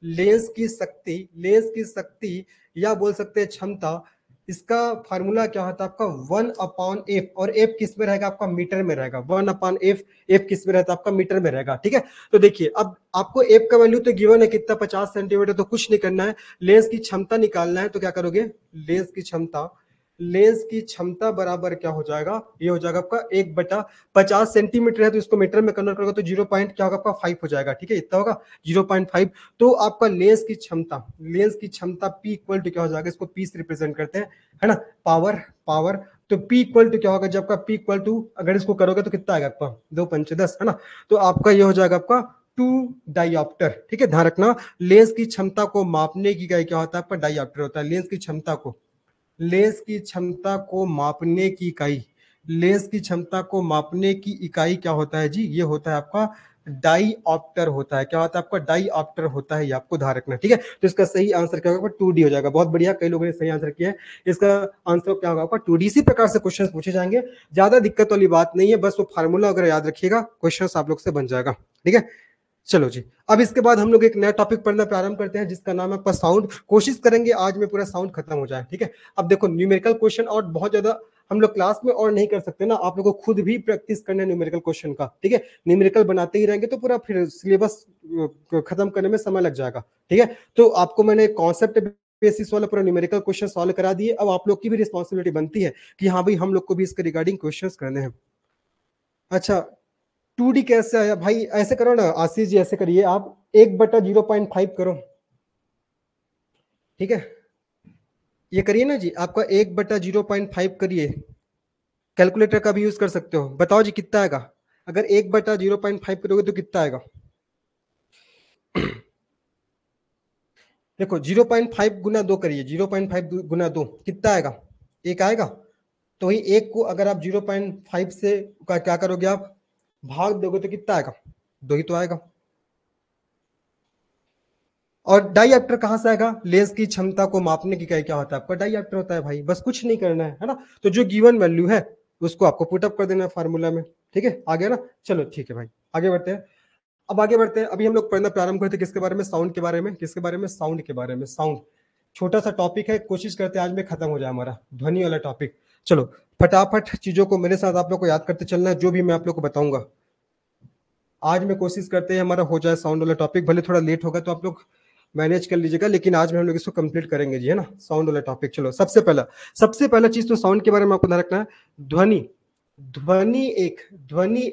लेंस की शक्ति, लेंस की शक्ति या बोल सकते हैं क्षमता, इसका फार्मूला क्या होता है आपका 1/f, और f किस में रहेगा आपका, मीटर में रहेगा, 1/f, f किस में रहता है आपका, मीटर में रहेगा। ठीक है, तो देखिए अब आपको f का वैल्यू तो गिवन है कितना 50 सेंटीमीटर, तो कुछ नहीं करना है, लेंस की क्षमता निकालना है, तो क्या करोगे, लेंस की क्षमता, लेंस की क्षमता बराबर क्या हो जाएगा, ये हो जाएगा आपका 1/50 सेंटीमीटर है तो इसको मीटर में कन्वर्ट करोगे तो 0 पॉइंट क्या होगा आपका 5 हो जाएगा। ठीक है, इतना होगा 0.5, तो आपका लेंस की क्षमता, लेंस की क्षमता P इक्वल टू क्या हो जाएगा, इसको P से रिप्रेजेंट करते हैं, है ना, पावर, पावर, तो P इक्वल टू क्या होगा, जब आपका P इक्वल टू अगर इसको करोगे तो कितना आएगा आपका 2 पंचे 10, है ना, तो आपका ये हो जाएगा आपका 2 डाइऑप्टर। ठीक है, ध्यान रखना, लेंस की क्षमता को मापने की इकाई क्या होता है आपका, डाइऑप्टर होता है, लेंस की क्षमता को, लेंस की क्षमता को मापने की इकाई, लेंस की क्षमता को मापने की इकाई क्या होता है जी, ये होता है आपका डाईऑप्टर होता है, क्या होता है आपका, डाईऑप्टर होता है, ये आपको ध्यान रखना। ठीक है, तो इसका सही आंसर क्या होगा, 2D हो जाएगा। बहुत बढ़िया, कई लोगों ने सही आंसर किया है, इसका आंसर क्या होगा आपका 2D। इसी प्रकार से क्वेश्चन पूछे जाएंगे, ज्यादा दिक्कत वाली बात नहीं है, बस वो फार्मूला अगर याद रखिएगा क्वेश्चन आप लोग से बन जाएगा। ठीक है, चलो जी, अब इसके बाद हम लोग एक नया टॉपिक पढ़ना प्रारंभ करते हैं जिसका नाम है आपका साउंड। कोशिश करेंगे आज में पूरा साउंड खत्म हो जाए। ठीक है, अब देखो न्यूमेरिकल क्वेश्चन और बहुत ज्यादा हम लोग क्लास में और नहीं कर सकते ना, आप लोगों को खुद भी प्रैक्टिस करना है न्यूमेरिकल क्वेश्चन का। ठीक है, न्यूमेरिकल बनाते ही रहेंगे तो पूरा फिर सिलेबस खत्म करने में समय लग जाएगा। ठीक है, तो आपको मैंने कॉन्सेप्ट बेसिस वाला पूरा न्यूमेरिकल क्वेश्चन सॉल्व करा दिए, अब आप लोग की भी रिस्पॉन्सिबिलिटी बनती है कि हाँ भाई हम लोग को भी इसके रिगार्डिंग क्वेश्चन करने हैं। अच्छा, 2D कैसे आया भाई, ऐसे करो ना आशीष जी, ऐसे करिए आप 1/0.5 करो। ठीक है, ये करिए ना जी, आपका 1/0.5 करिए, कैलकुलेटर का भी यूज कर सकते हो, बताओ जी कितना आएगा, अगर 1/0.5 करोगे तो कितना आएगा। देखो 0.5 गुना 2 करिए, 0.5 गुना 2 कितना आएगा, 1 आएगा, तो वही 1 को अगर आप 0.5 से क्या करोगे, आप भाग दोगे तो कितना आएगा, 2 ही तो आएगा। और डाईऑप्टर कहां से आएगा, लेंस की क्षमता को मापने की क्या होता है आपका, डाईऑप्टर होता है भाई, बस कुछ नहीं करना है ना, तो जो गिवन वैल्यू है उसको आपको पुटअप कर देना है फार्मूला में। ठीक है, आ गया ना, चलो ठीक है भाई, आगे बढ़ते हैं। अब आगे बढ़ते हैं, अभी हम लोग पढ़ना प्रारंभ करते हैं किसके बारे में, साउंड के बारे में, किसके बारे में, साउंड के बारे में। साउंड छोटा सा टॉपिक है, कोशिश करते हैं आज में खत्म हो जाए हमारा ध्वनि वाला टॉपिक। चलो फटाफट चीजों को मेरे साथ आप लोग को याद करते चलना है, जो भी मैं आप लोग को बताऊंगा आज में कोशिश करते हैं हमारा हो जाए साउंड वाला टॉपिक, भले थोड़ा लेट होगा तो आप लोग मैनेज कर लीजिएगा, लेकिन आज में हम लोग इसको कंप्लीट करेंगे जी, है ना, साउंड वाला टॉपिक। चलो सबसे पहला चीज तो साउंड के बारे में आपको ध्यान रखना है, ध्वनि, ध्वनि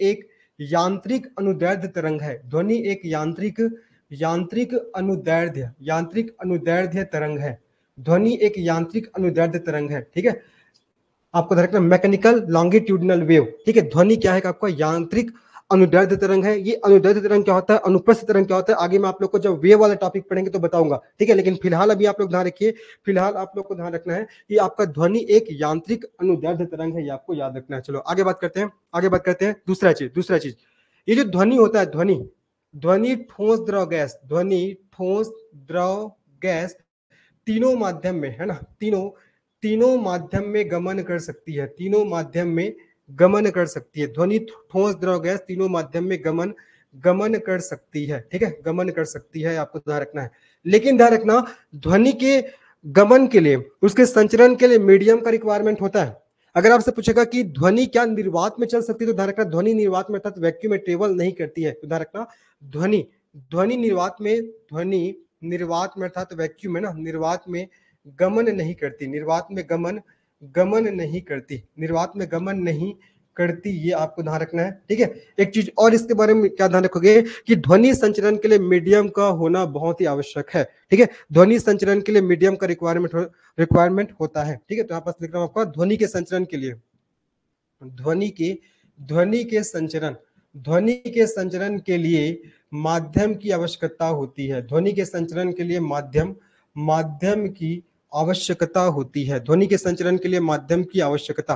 एक यांत्रिक अनुदैर्ध्य तरंग है, ध्वनि एक यांत्रिक यांत्रिक अनुदैर्ध्य तरंग है, ध्वनि एक यांत्रिक अनुदैर्ध्य तरंग है। ठीक है, आपको ध्यान रखना, मैकेनिकल लॉन्गिट्यूडिनल वेव। ठीक है, ध्वनि क्या है आपका यांत्रिक अनुदैर्ध्य तरंग है। ये अनुदैर्ध्य तरंग क्या होता है, अनुप्रस्थ तरंग क्या होता है, आगे मैं आप लोग को जब वेव वाला टॉपिक पढ़ेंगे तो बताऊंगा। ठीक है, लेकिन फिलहाल अभी आप लोग ध्यान रखिए, फिलहाल आप लोग को ध्यान रखना है कि आपका ध्वनि एक यांत्रिक अनुदैर्ध्य तरंग है, ये आपको याद रखना है। चलो आगे बात करते हैं, दूसरा चीज ये जो ध्वनि होता है, ध्वनि, ध्वनि ठोस द्रव गैस, ध्वनि ठोस द्रव गैस तीनों माध्यम में, है ना, तीनों माध्यम में गमन कर सकती है, तीनों माध्यम में गमन कर सकती है। ध्वनि, ठोस, द्रव, गैस तीनों माध्यम में गमन गमन कर सकती है, ठीक है, गमन कर सकती है, आपको ध्यान रखना है। लेकिन ध्यान रखना, ध्वनि के गमन के लिए, उसके संचरण के लिए मीडियम का रिक्वायरमेंट होता है। अगर आपसे पूछेगा कि ध्वनि क्या निर्वात में चल सकती है, तो ध्यान रखना ध्वनि निर्वात में अर्थात वैक्यूम में ट्रेवल नहीं करती है। तो ध्यान रखना ध्वनि ध्वनि निर्वात में, ध्वनि निर्वात में अर्थात वैक्यूम में ना, निर्वात में गमन नहीं करती, निर्वात में गमन गमन नहीं करती, निर्वात में गमन नहीं करती, ये आपको ध्यान रखना है, ठीक है। एक चीज और इसके बारे में क्या ध्यान रखोगे कि ध्वनि संचरण के लिए मीडियम का होना बहुत ही आवश्यक है, ठीक है। ध्वनि संचरण के लिए मीडियम का रिक्वायरमेंट होता है, ठीक है। तो यहाँ पास लिख रहा हूं आपका ध्वनि के संचरण के लिए, ध्वनि के संचरण, ध्वनि के संचरण के लिए माध्यम की आवश्यकता होती है। ध्वनि के संचरण के लिए माध्यम की आवश्यकता होती है। ध्वनि के संचरण के लिए माध्यम की आवश्यकता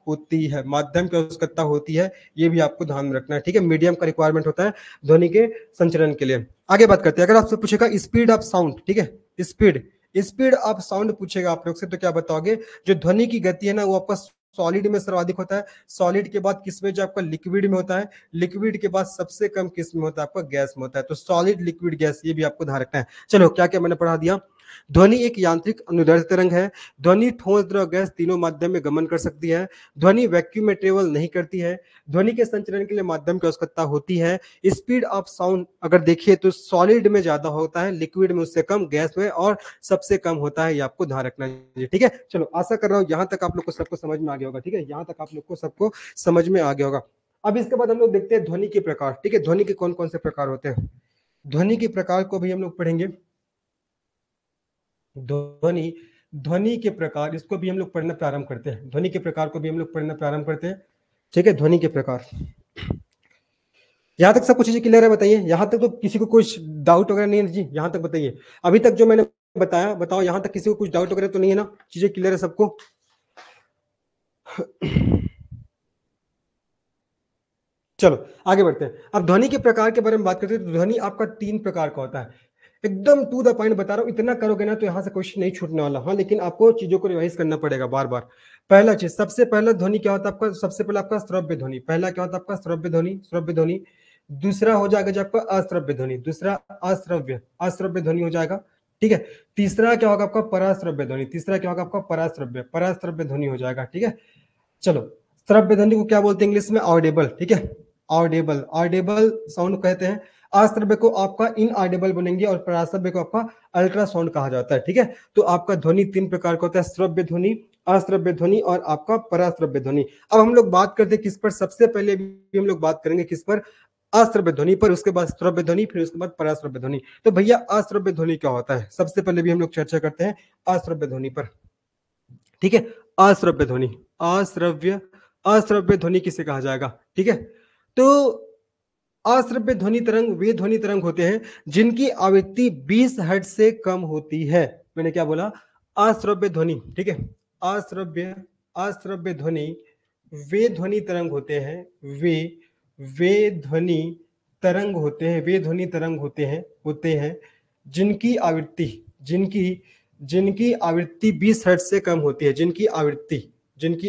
होती है, माध्यम की आवश्यकता होती है, ये भी आपको ध्यान में रखना है, ठीक है। मीडियम का रिक्वायरमेंट होता है ध्वनि के संचरण के लिए। आगे बात करते हैं, अगर आपसे पूछेगा स्पीड ऑफ साउंड, ठीक है, स्पीड ऑफ साउंड पूछेगा आप लोग से, तो क्या बताओगे? जो ध्वनि की गति है ना, वो आपका सॉलिड में सर्वाधिक होता है, सॉलिड के बाद किस में, जो आपका लिक्विड में होता है, लिक्विड के बाद सबसे कम किस में होता है, आपका गैस में होता है। तो सॉलिड, लिक्विड, गैस, ये भी आपको ध्यान रखना है। चलो, क्या क्या मैंने पढ़ा दिया। ध्वनि एक यांत्रिक अनुदैर्ध्य तरंग है। ध्वनि ठोस, द्रव, गैस तीनों माध्यम में गमन कर सकती है। ध्वनि वैक्यूम में ट्रेवल नहीं करती है। ध्वनि के संचरण के लिए माध्यम की आवश्यकता होती है। स्पीड ऑफ साउंड अगर देखिए तो सॉलिड में ज्यादा होता है, लिक्विड में उससे कम, गैस में और सबसे कम होता है, ये आपको ध्यान रखना है, ठीक है। चलो, आशा कर रहा हूं यहां तक आप लोग को सबको समझ में आ गया होगा, ठीक है, यहां तक आप लोग को सबको समझ में आ गया होगा। अब इसके बाद हम लोग देखते हैं ध्वनि के प्रकार, ठीक है। ध्वनि के कौन कौन से प्रकार होते हैं, ध्वनि के प्रकार को भी हम लोग पढ़ेंगे। ध्वनि ध्वनि के प्रकार, इसको भी हम लोग पढ़ना प्रारंभ करते हैं, ध्वनि के प्रकार को भी हम लोग पढ़ना प्रारंभ करते हैं, ठीक है। ध्वनि के प्रकार, यहां तक सब कुछ चीजें क्लियर है? बताइए, यहां तक तो किसी को कुछ डाउट वगैरह नहीं है जी? यहां तक बताइए, अभी तक जो मैंने बताया, बताओ यहां तक किसी को कुछ डाउट वगैरह तो नहीं है ना? चीजें क्लियर है सबको? चलो आगे बढ़ते हैं। अब ध्वनि के प्रकार के बारे में बात करते हैं। तो ध्वनि आपका 3 प्रकार का होता है, एकदम टू द पॉइंट बता रहा हूं, इतना करोगे ना तो यहां से क्वेश्चन नहीं छूटने वाला। हाँ, लेकिन आपको चीजों को रिवाइज करना पड़ेगा बार बार। पहला चीज, सबसे पहला ध्वनि क्या होता है आपका? सबसे पहला आपका श्रव्य ध्वनि, पहला क्या होता है आपका? श्रव्य ध्वनि, श्रव्य ध्वनि। दूसरा हो जाएगा जो आपका अश्रव्य ध्वनि, दूसरा अश्रव्य ध्वनि हो जाएगा, ठीक है। तीसरा क्या होगा आपका? पराश्रव्य ध्वनि, तीसरा क्या होगा आपका? पराश्रव्य ध्वनि हो जाएगा, ठीक है। चलो, श्रव्य ध्वनि को क्या बोलते हैं इंग्लिश में? ऑडिबल, ठीक है, ऑडिबल साउंड कहते हैं। अश्रव्य को आपका इनऑडिबल बनेंगे और पराश्रव्य को आपका अल्ट्रासाउंड कहा जाता है, ठीक है। तो आपका ध्वनि 3 प्रकार का होता है, श्रव्य ध्वनि, अश्रव्य ध्वनि और आपका पराश्रव्य ध्वनि। अब हम लोग बात करते हैं किस पर? सबसे पहले भी हम लोग बात करेंगे किस पर? अश्रव्य ध्वनि पर, उसके बाद श्रव्य ध्वनि, फिर उसके बाद पराश्रव्य ध्वनि। तो भैया अश्रव्य ध्वनि क्या होता है? सबसे पहले भी हम लोग चर्चा करते हैं अश्रव्य ध्वनि पर, ठीक है। अश्रव्य ध्वनि, अश्रव्य ध्वनि किसे कहा जाएगा, ठीक है। तो अश्रव्य ध्वनि तरंग वे ध्वनि तरंग होते हैं जिनकी आवृत्ति 20 हर्ट्ज से कम होती है। मैंने क्या बोला? अश्रव्य ध्वनि, ठीक है। अश्रव्य ध्वनि वे ध्वनि तरंग होते हैं, वे वे ध्वनि तरंग होते हैं, वे ध्वनि तरंग होते हैं जिनकी आवृत्ति, जिनकी आवृत्ति 20 हर्ट्ज से कम होती है, जिनकी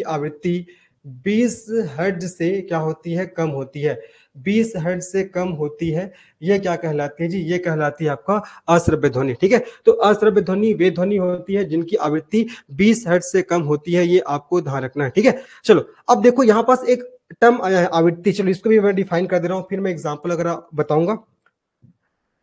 आवृत्ति 20 हर्ट्ज से क्या होती है? कम होती है, 20 हर्ट्ज से कम होती है। ये क्या कहलाती है जी? ये कहलाती है आपका अश्रव्य ध्वनि, ठीक है। तो अश्रव्य ध्वनि वे ध्वनि होती है जिनकी आवृत्ति 20 हर्ट्ज से कम होती है, ये आपको ध्यान रखना है, ठीक है। चलो, अब देखो यहाँ पास एक टर्म आया है आवृत्ति, चलो इसको भी मैं डिफाइन कर दे रहा हूं, फिर मैं एग्जाम्पल अगर बताऊंगा।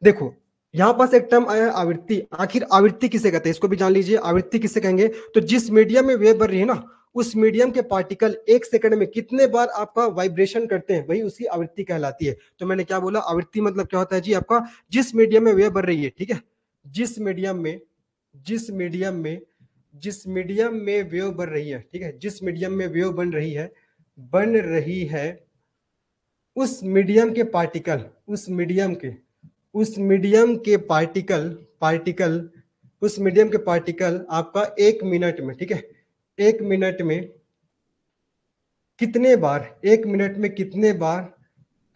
देखो, यहां पास एक टर्म आया है आवृत्ति। आखिर आवृत्ति किसे कहते हैं, इसको भी जान लीजिए। आवृत्ति किसे कहेंगे? तो जिस मीडियम में वेव बढ़ रही है ना, उस मीडियम के पार्टिकल 1 सेकंड में कितने बार आपका वाइब्रेशन करते हैं, वही उसकी आवृत्ति कहलाती है। तो मैंने क्या बोला? आवृत्ति मतलब क्या होता है जी आपका? जिस मीडियम में वेव बढ़ रही है, ठीक है, जिस मीडियम में जिस मीडियम में जिस मीडियम में वेव बढ़ रही है, ठीक है, जिस मीडियम में वेव बन रही है उस मीडियम के पार्टिकल, उस मीडियम के पार्टिकल आपका 1 मिनट में, ठीक है, 1 मिनट में कितने बार, 1 मिनट में कितने बार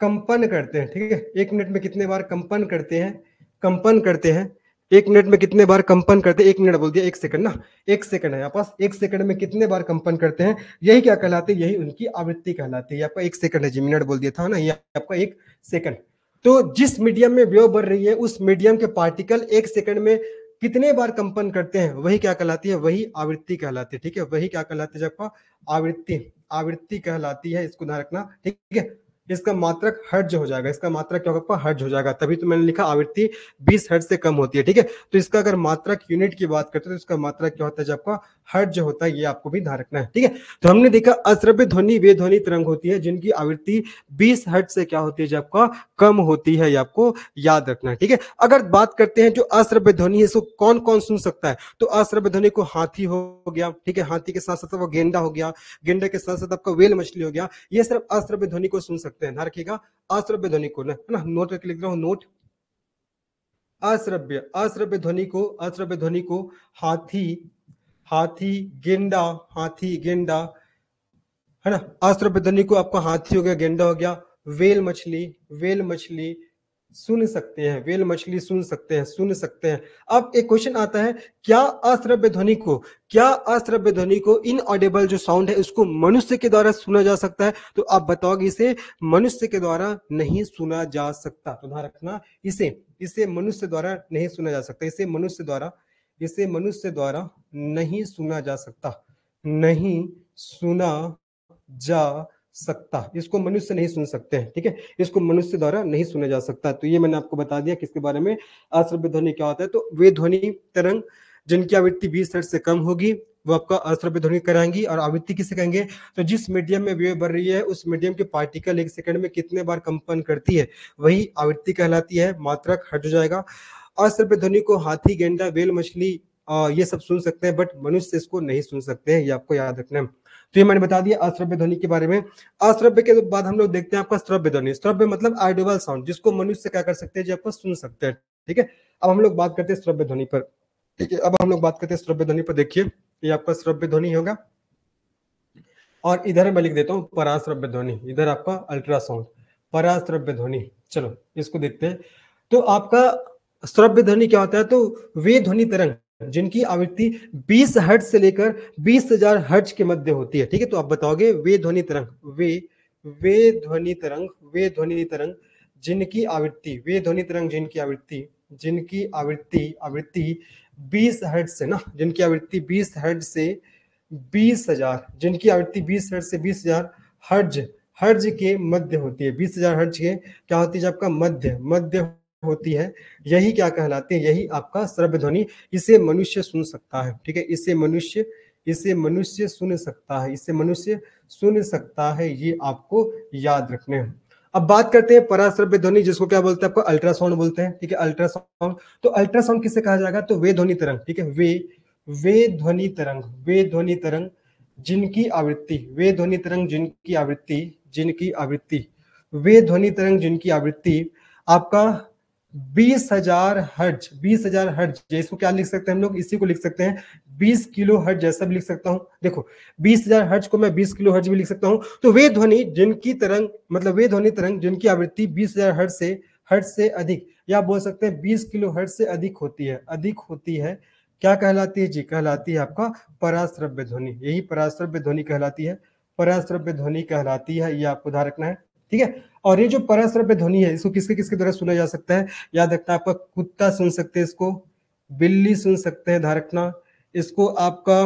कंपन करते हैं, ठीक है, 1 मिनट में कितने बार कंपन करते हैं एक मिनट में कितने बार कंपन करते हैं, एक मिनट बोल दिया, एक सेकंड ना, एक सेकंड है आपके पास, एक सेकंड में कितने बार कंपन करते हैं, यही क्या कहलाते हैं, यही उनकी आवृत्ति कहलाती है। आपका एक सेकंड है जी, मिनट बोल दिया था ना, ये आपका एक सेकंड। तो जिस मीडियम में वेव बढ़ रही है उस मीडियम के पार्टिकल एक सेकंड में कितने बार कंपन करते हैं, वही क्या कहलाती है, वही आवृत्ति कहलाती है। ठीक है, वही क्या कहलाती है आपका, आवृत्ति, आवृत्ति कहलाती है, इसको ध्यान रखना। ठीक है, इसका मात्रक हर्ट्ज हो जाएगा, इसका मात्रक क्या होगा, हर्ट्ज हो जाएगा, तभी तो मैंने लिखा आवृत्ति 20 हर्ट्ज से कम होती है। ठीक है, तो इसका अगर मात्रक यूनिट की बात करते हैं तो इसका मात्रक क्या होता है, जब आपका हर्ट्ज होता है, ये आपको भी ध्यान रखना है। ठीक है, तो हमने देखा अश्रव्य ध्वनि वे ध्वनि तरंग होती है जिनकी आवृत्ति 20 हर्ट्ज से क्या होती है, जब आपका कम होती है, ये आपको याद रखना है। ठीक है, अगर बात करते हैं जो अश्रव्य ध्वनि है इसको कौन कौन सुन सकता है, तो अश्रव्य ध्वनि को हाथी हो गया, ठीक है, हाथी के साथ साथ वो गेंडा हो गया, गेंडे के साथ साथ आपका वेल मछली हो गया, ये सिर्फ अश्रव्य ध्वनि को सुन सकते हैं। ध्यान रखिएगा, अश्रव्य ध्वनि को, है ना, नोट करके लिख रहा हूं, नोट, अश्रव्य, अश्रव्य ध्वनि को, अश्रव्य ध्वनि को हाथी, हाथी, गेंडा, हाथी, गेंडा, है ना, अश्रव्य ध्वनि को आपका हाथी हो गया, गेंडा हो गया, वेल मछली, वेल मछली सुन सकते हैं, वेल मछली सुन सकते हैं, सुन सकते हैं। अब एक क्वेश्चन आता है, क्या अश्रव्य ध्वनि को, क्या अश्रव्य ध्वनि को इनऑडिबल जो साउंड है उसको मनुष्य के द्वारा सुना जा सकता है, तो आप बताओगे इसे मनुष्य के द्वारा नहीं सुना जा सकता। तो ध्यान रखना, इसे, इसे मनुष्य द्वारा नहीं सुना जा सकता, इसे मनुष्य द्वारा, इसे मनुष्य द्वारा नहीं सुना जा सकता, नहीं सुना जा सकता, इसको मनुष्य नहीं सुन सकते हैं। ठीक है, इसको मनुष्य द्वारा नहीं सुना जा सकता। तो ये मैंने आपको बता दिया किसके बारे में, अश्रव्य ध्वनि क्या होता है। तो वे ध्वनि तरंग जिनकी आवृत्ति 20 हर्ट्ज से कम होगी वो आपका अश्रव्य ध्वनि कराएंगी। और आवृत्ति किसे कहेंगे, तो जिस मीडियम में वेव बढ़ रही है उस मीडियम के पार्टिकल एक सेकंड में कितने बार कंपन करती है, वही आवृत्ति कहलाती है, मात्रक हट हो जाएगा। अश्रव्य ध्वनि को हाथी, गेंडा, वेल मछली ये सब सुन सकते हैं, बट मनुष्य इसको नहीं सुन सकते हैं, ये आपको याद रखना है। तो ये मैंने बता दिया अश्रव्य ध्वनि के बारे में। अश्रव्य के बाद हम लोग देखते हैं आपका श्रव्य ध्वनि। श्रव्य मतलब ऑडिबल साउंड, जिसको मनुष्य क्या कर सकते हैं, जो आपको सुन सकते हैं। ठीक है, अब हम लोग बात करते हैं श्रव्य ध्वनि पर। ठीक है, अब हम लोग बात करते हैं श्रव्य ध्वनि पर। देखिए, ये आपका श्रव्य ध्वनि होगा, और इधर मैं लिख देता हूँ पराश्रव्य ध्वनि, इधर आपका अल्ट्रासाउंड, पराश्रव्य ध्वनि। चलो इसको देखते हैं। तो आपका श्रव्य ध्वनि क्या होता है, तो वे ध्वनि तरंग जिनकी आवृत्ति 20 हर्ट्ज से लेकर 20,000 हर्ट्ज के मध्य होती है। ठीक है, तो आप बताओगे वे ध्वनि तरंग, वे ध्वनि तरंग, वे ध्वनि तरंग जिनकी आवृत्ति, वे ध्वनि तरंग जिनकी आवृत्ति, जिनकी आवृत्ति, आवृत्ति 20 हर्ट्ज से ना, जिनकी आवृत्ति 20 हर्ट्ज से 20,000, जिनकी आवृत्ति 20 हर्ट्ज से 20,000 हर्ट्ज, हर्ट्ज के मध्य होती है। 20,000 हर्ट्ज के क्या होती है, जब आपका मध्य, मध्य होती है, यही क्या कहलाते हैं, यही आपका श्रव्य ध्वनि। इसे मनुष्य सुन सकता है। ठीक है, इसे मनुष्य, इसे मनुष्य सुन सकता है, इसे मनुष्य सुन सकता है, ये आपको याद रखने हैं। अब बात करते हैं पराश्रव्य ध्वनि, जिसको क्या बोलते हैं, आपको अल्ट्रासाउंड बोलते हैं। ठीक है, अल्ट्रासाउंड, तो अल्ट्रासाउंड किसे कहा जाएगा, तो वे ध्वनि तरंग। ठीक है, वे ध्वनि तरंग, वे ध्वनि तरंग जिनकी आवृत्ति, वे ध्वनि तरंग जिनकी आवृत्ति, जिनकी आवृत्ति, वे ध्वनि तरंग जिनकी आवृत्ति आपका 20,000 हर्ट्ज, 20,000 हर्ट्ज, इसको क्या लिख सकते हैं हम लोग, इसी को लिख सकते हैं 20 किलो हर्ट्ज, जैसा भी लिख सकता हूं। देखो 20,000 हर्ट्ज को मैं 20 किलो हर्ट्ज भी लिख सकता हूं। तो वे ध्वनि जिनकी तरंग, मतलब वे ध्वनि तरंग जिनकी आवृत्ति 20,000 हर्ट्ज से अधिक, या बोल सकते हैं 20 किलो हर्ट्ज से अधिक होती है, अधिक होती है, क्या कहलाती है जी, कहलाती है आपका पराश्रव्य ध्वनि। यही पराश्रव्य ध्वनि कहलाती है, पराश्रव्य ध्वनि कहलाती है, ये आपको ध्यान रखना है। ठीक है, और ये जो पराश्रव्य ध्वनि है इसको किसके किसके द्वारा सुना जा सकता है, याद रखना, आपका कुत्ता सुन सकते हैं इसको, बिल्ली सुन सकते हैं, ध्यान रखना, इसको आपका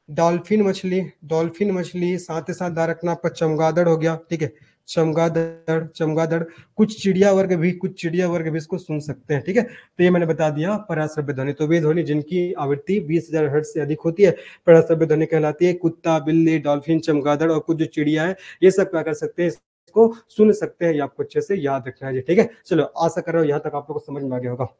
डॉल्फिन मछली, डॉल्फिन मछली, साथ ही साथ ध्यान रखना आपका चमगादड़ हो गया। ठीक है, चमगादड़, चमगादड़, कुछ चिड़िया वर्ग भी, कुछ चिड़िया वर्ग भी इसको सुन सकते हैं। ठीक है, तो ये मैंने बता दिया पराश्रव्य ध्वनि। तो वे ध्वनि जिनकी आवृत्ति 20,000 हर्ट्ज से अधिक होती है पराश्रव्य ध्वनि कहलाती है। कुत्ता, बिल्ली, डॉल्फिन, चमगादड़ और कुछ जो चिड़िया है, ये सब क्या कर सकते हैं, इसको सुन सकते हैं। ये आपको अच्छे से याद रखना है जी। ठीक है, चलो आशा कर रहा हूँ यहाँ तक आप लोग को समझ में आ गया होगा।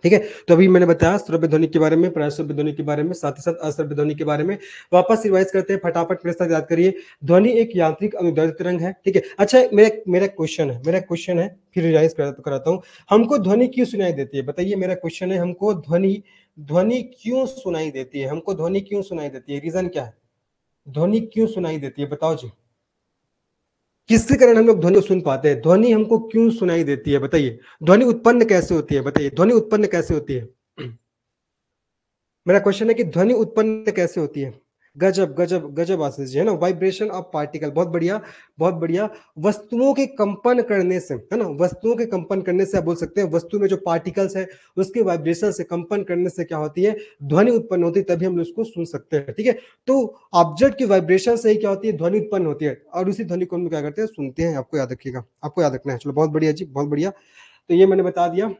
ठीक है, तो अभी मैंने बताया श्रव्य ध्वनि के बारे में, पराश्रव्य ध्वनि के बारे में, साथ ही साथ अश्रव्य ध्वनि के बारे में। वापस रिवाइज करते हैं, फटाफट मेरे साथ याद करिए। ध्वनि एक यांत्रिक अनुदैर्ध्य तरंग है। ठीक है, अच्छा मेरा क्वेश्चन है, फिर रिवाइज कराता हूँ। हमको ध्वनि क्यों सुनाई देती है, बताइए, मेरा क्वेश्चन है, हमको ध्वनि, ध्वनि क्यों सुनाई देती है, हमको ध्वनि क्यों सुनाई देती है, रीजन क्या है, ध्वनि क्यों सुनाई देती है, बताओ जी। किसके कारण हम लोग ध्वनि को सुन पाते हैं? ध्वनि हमको क्यों सुनाई देती है बताइए? ध्वनि उत्पन्न कैसे होती है बताइए? ध्वनि उत्पन्न कैसे होती है? मेरा क्वेश्चन है कि ध्वनि उत्पन्न कैसे होती है? गजब गजब गजब आशीष जी, है ना? वाइब्रेशन ऑफ पार्टिकल, बहुत बढ़िया बहुत बढ़िया। वस्तुओं के कंपन करने से, है ना, वस्तुओं के कंपन करने से आप बोल सकते हैं वस्तु में जो पार्टिकल्स है उसके वाइब्रेशन से, कंपन करने से क्या होती है? ध्वनि उत्पन्न होती है, तभी हम उसको सुन सकते हैं। ठीक है, तो ऑब्जेक्ट की वाइब्रेशन से ही क्या होती है? ध्वनि उत्पन्न होती है, और उसी ध्वनि को हम क्या करते हैं? सुनते हैं। आपको याद रखिएगा, आपको याद रखना है। चलो बहुत बढ़िया जी, बहुत बढ़िया। तो ये मैंने बता दिया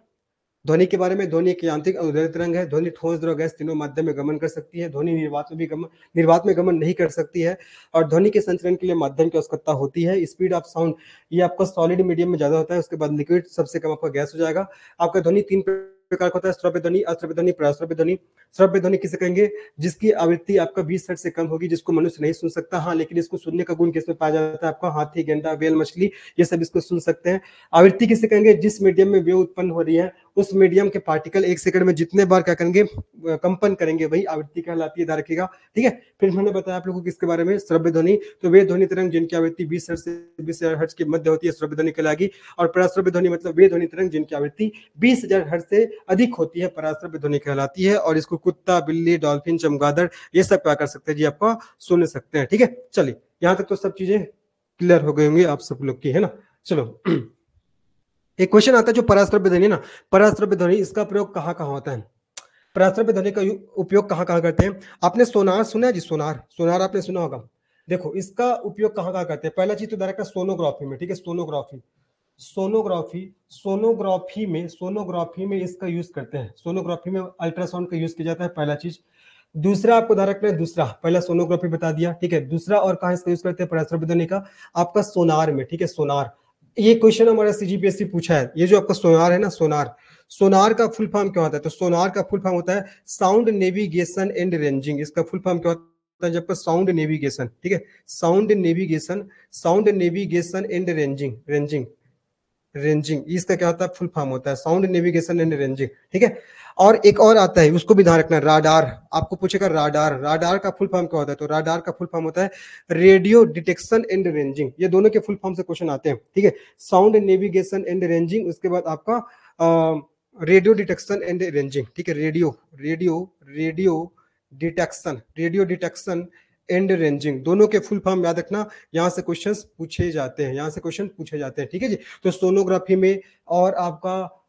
ध्वनि के बारे में। ध्वनि एक यांत्रिक और उदय तरंग है। ध्वनि ठोस, द्रव, गैस तीनों माध्यम में गमन कर सकती है। ध्वनि निर्वात में भी गमन, निर्वात में गमन नहीं कर सकती है। और ध्वनि के संचरण के लिए माध्यम की आवश्यकता होती है। स्पीड ऑफ साउंड, ये आपका सॉलिड मीडियम में ज्यादा होता है, उसके बाद लिक्विड, सबसे कम आपका गैस हो जाएगा। आपका ध्वनि तीन प्रकार का होता है: श्रव्य ध्वनि, अश्रव्य ध्वनि, पराश्रव्य ध्वनि। श्रव्य ध्वनि किसे कहेंगे? जिसकी आवृत्ति आपका 20 हर्ट्ज से कम होगी, जिसको मनुष्य नहीं सुन सकता। हाँ, लेकिन इसको सुनने का गुण किसमें पाया जाता है? आपका हाथी, गेंडा, वेल, मछली, ये सब इसको सुन सकते हैं। आवृत्ति किसे कहेंगे? जिस मीडियम में वेव उत्पन्न हो रही है उस मीडियम के पार्टिकल एक सेकंड में जितने बार क्या करेंगे? कंपन करेंगे, वही आवृत्ति कहलाती है, ध्यान रखिएगा। ठीक है, फिर मैंने बताया आप लोगों को किसके बारे में? श्रव्य ध्वनि। तो वे ध्वनि तरंग जिनकी आवृत्ति 20 हर्ट्ज से 20 हर्ट्ज के मध्य होती है, श्रव्य ध्वनि कहलाएगी। और पराश्रव्य ध्वनि मतलब वे ध्वनि तरंग जिनकी आवृत्ति 20,000 हर्ट्ज से अधिक होती है, पराश्रव्य ध्वनि कहलाती है। और इसको कुत्ता, बिल्ली, डॉल्फिन, चमगादड़, ये सब क्या कर सकते हैं जी? आपका सुन सकते हैं। ठीक है, चलिए यहां तक तो सब चीजें क्लियर हो गई होंगी आप सब लोग की, है ना? चलो एक क्वेश्चन आता है जो पराश्रव्य ध्वनि ना, पराश्रव्य ध्वनि, इसका प्रयोग कहाँ कहाँ होता है? पराश्रव्य ध्वनि का उपयोग कहाँ कहाँ करते हैं? आपने सोनार सुना है जी? सोनार, सोनार आपने सुना होगा। देखो इसका उपयोग कहाँ कहाँ करते हैं। पहला चीज तो डायरेक्ट सोनोग्राफी में। ठीक है, सोनोग्राफी, सोनोग्राफी, सोनोग्राफी में इसका यूज करते हैं। सोनोग्राफी में अल्ट्रासाउंड का यूज किया जाता है, पहला चीज। दूसरा आपको ध्यान रखना है, दूसरा, पहला सोनोग्राफी बता दिया, ठीक है। दूसरा और कहाँ इसका यूज करते हैं पराश्रव्य ध्वनि का? आपका सोनार में। ठीक है, सोनार। ये क्वेश्चन हमारा सीजीपीएससी पूछा है। ये जो आपका सोनार है ना, सोनार, सोनार का फुल फॉर्म क्या होता है? तो सोनार का फुल फॉर्म होता है साउंड नेविगेशन एंड रेंजिंग। इसका फुल फॉर्म क्या होता है? जब का साउंड नेविगेशन, ठीक है, sound navigation, sound navigation and ranging, ranging, ranging, इसका क्या होता है? फुल फॉर्म होता है साउंड नेविगेशन एंड रेंजिंग। ठीक है, और एक और आता है, उसको भी ध्यान रखना, राडार। आपको पूछेगा राडार, राडार का फुल फॉर्म क्या होता है? तो राडार का फुल फॉर्म होता है रेडियो डिटेक्शन एंड रेंजिंग। ये दोनों के फुल फॉर्म से क्वेश्चन आते हैं। ठीक है, साउंड नेविगेशन एंड रेंजिंग, उसके बाद आपका रेडियो डिटेक्शन एंड रेंजिंग। ठीक है, radio, radio, radio detection, radio detection and ranging, दोनों के फुल फॉर्म याद रखना। यहां से क्वेश्चंस पूछे जाते हैं, यहां से क्वेश्चन पूछे जाते हैं। ठीक है जी, तो सोनोग्राफी में, और आपका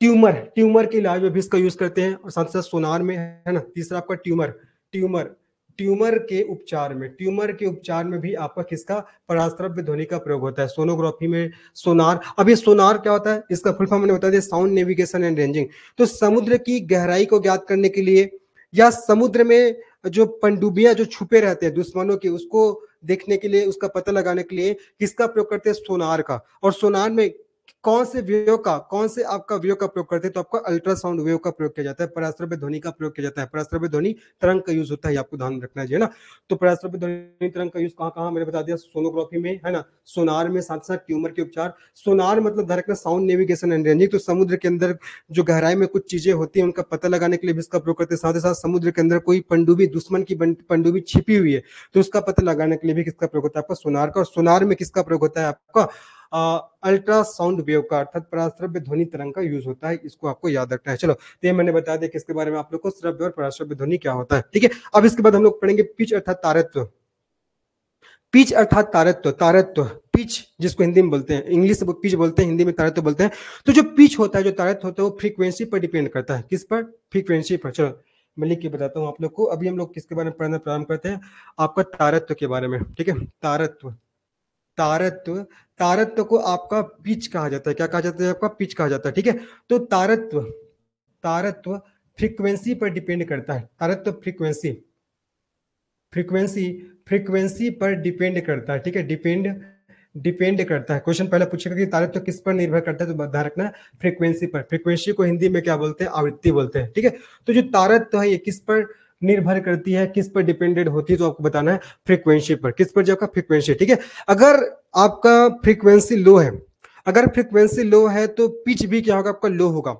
ट्यूमर, ट्यूमर के इलाज में भी इसका यूज करते हैं, और साथ साथ सोनार में, है ना। तीसरा आपका ट्यूमर, ट्यूमर, ट्यूमर के उपचार में, ट्यूमर के उपचार में भी आपका किसका? पराश्रव्य ध्वनि का प्रयोग होता है, सोनोग्राफी में, सोनार। अब ये सोनार क्या होता है? इसका फुल फॉर्म मैंने बता दिया, साउंड नेविगेशन एंड रेंजिंग। तो समुद्र की गहराई को ज्ञात करने के लिए, या समुद्र में जो पनडुब्बियां जो छुपे रहते हैं दुश्मनों के, उसको देखने के लिए, उसका पता लगाने के लिए किसका प्रयोग करते हैं? सोनार का। और सोनार में कौन से वेव का, कौन से आपका वेव का प्रयोग करते हैं? तो आपका अल्ट्रासाउंड वेव का प्रयोग किया जाता है, पराश्रव्य ध्वनि का प्रयोग किया जाता है। पराश्रव्य ध्वनि तरंग का यूज होता है, आपको ध्यान रखना है ना। तो पराश्रव्य ध्वनि तरंग का यूज कहाँ कहाँ मैंने बता दिया? सोनोग्राफी में, है ना, सोनार में, साथ साथ ट्यूमर के उपचार। सोनार मतलब ध्यान रखना साउंड नेविगेशन एंड रेंजिंग, तो समुद्र के अंदर जो गहराई में कुछ चीजें होती है उनका पता लगाने के लिए भी इसका प्रयोग करते हैं। साथ ही साथ समुद्र के अंदर कोई पनडुब्बी, दुश्मन की पनडुब्बी छिपी हुई है, तो उसका पता लगाने के लिए भी किसका प्रयोग होता है? आपका सोनार का। और सोनार में किसका प्रयोग होता है? आपका अल्ट्रासाउंड वेव का, अर्थात पराश्रव्य ध्वनि तरंग का यूज होता है। इसको आपको याद रखना है। चलो, तो ये मैंने बता दिया किसके बारे में आप लोग को, श्रव्य और पराश्रव्य ध्वनि क्या होता है। ठीक है, अब इसके बाद हम लोग पढ़ेंगे पिच अर्थात तारत्व। पिच अर्थात तारत्व, तारत्व, पिच जिसको हिंदी में बोलते हैं, इंग्लिश में पिच बोलते हैं, हिंदी में तारत्व बोलते हैं। तो जो पिच होता है, जो तारत्व होता है, वो फ्रीक्वेंसी पर डिपेंड करता है। किस पर? फ्रीक्वेंसी पर। चलो मैं लिख के बताता हूँ आप लोग को। अभी हम लोग किसके बारे में पढ़ना प्रारंभ करते हैं? आपका तारत्व के बारे में। ठीक है, तारत्व, तारत्व, तारत्व को आपका पिच कहा जाता है। क्या कहा जाता है? आपका पिच कहा जाता है। ठीक है, तो तारत्व, तारत्व फ्रीक्वेंसी पर डिपेंड करता है। तारत्व फ्रीक्वेंसी, फ्रीक्वेंसी, फ्रीक्वेंसी पर डिपेंड करता है। ठीक है, डिपेंड, डिपेंड करता है। क्वेश्चन पहले पूछेगा कि तारत्व किस पर निर्भर करता है, तो ध्यान रखना है फ्रीक्वेंसी पर। फ्रीक्वेंसी को हिंदी में क्या बोलते हैं? आवृत्ति बोलते हैं। ठीक है, तो जो तारत्व है ये किस पर निर्भर करती है, किस पर डिपेंडेंट होती है? तो आपको बताना है फ्रीक्वेंसी पर। किस पर? जो आपका फ्रीक्वेंसी। ठीक है, अगर आपका फ्रीक्वेंसी लो है, अगर फ्रीक्वेंसी लो है तो पिच भी क्या होगा? आपका लो होगा।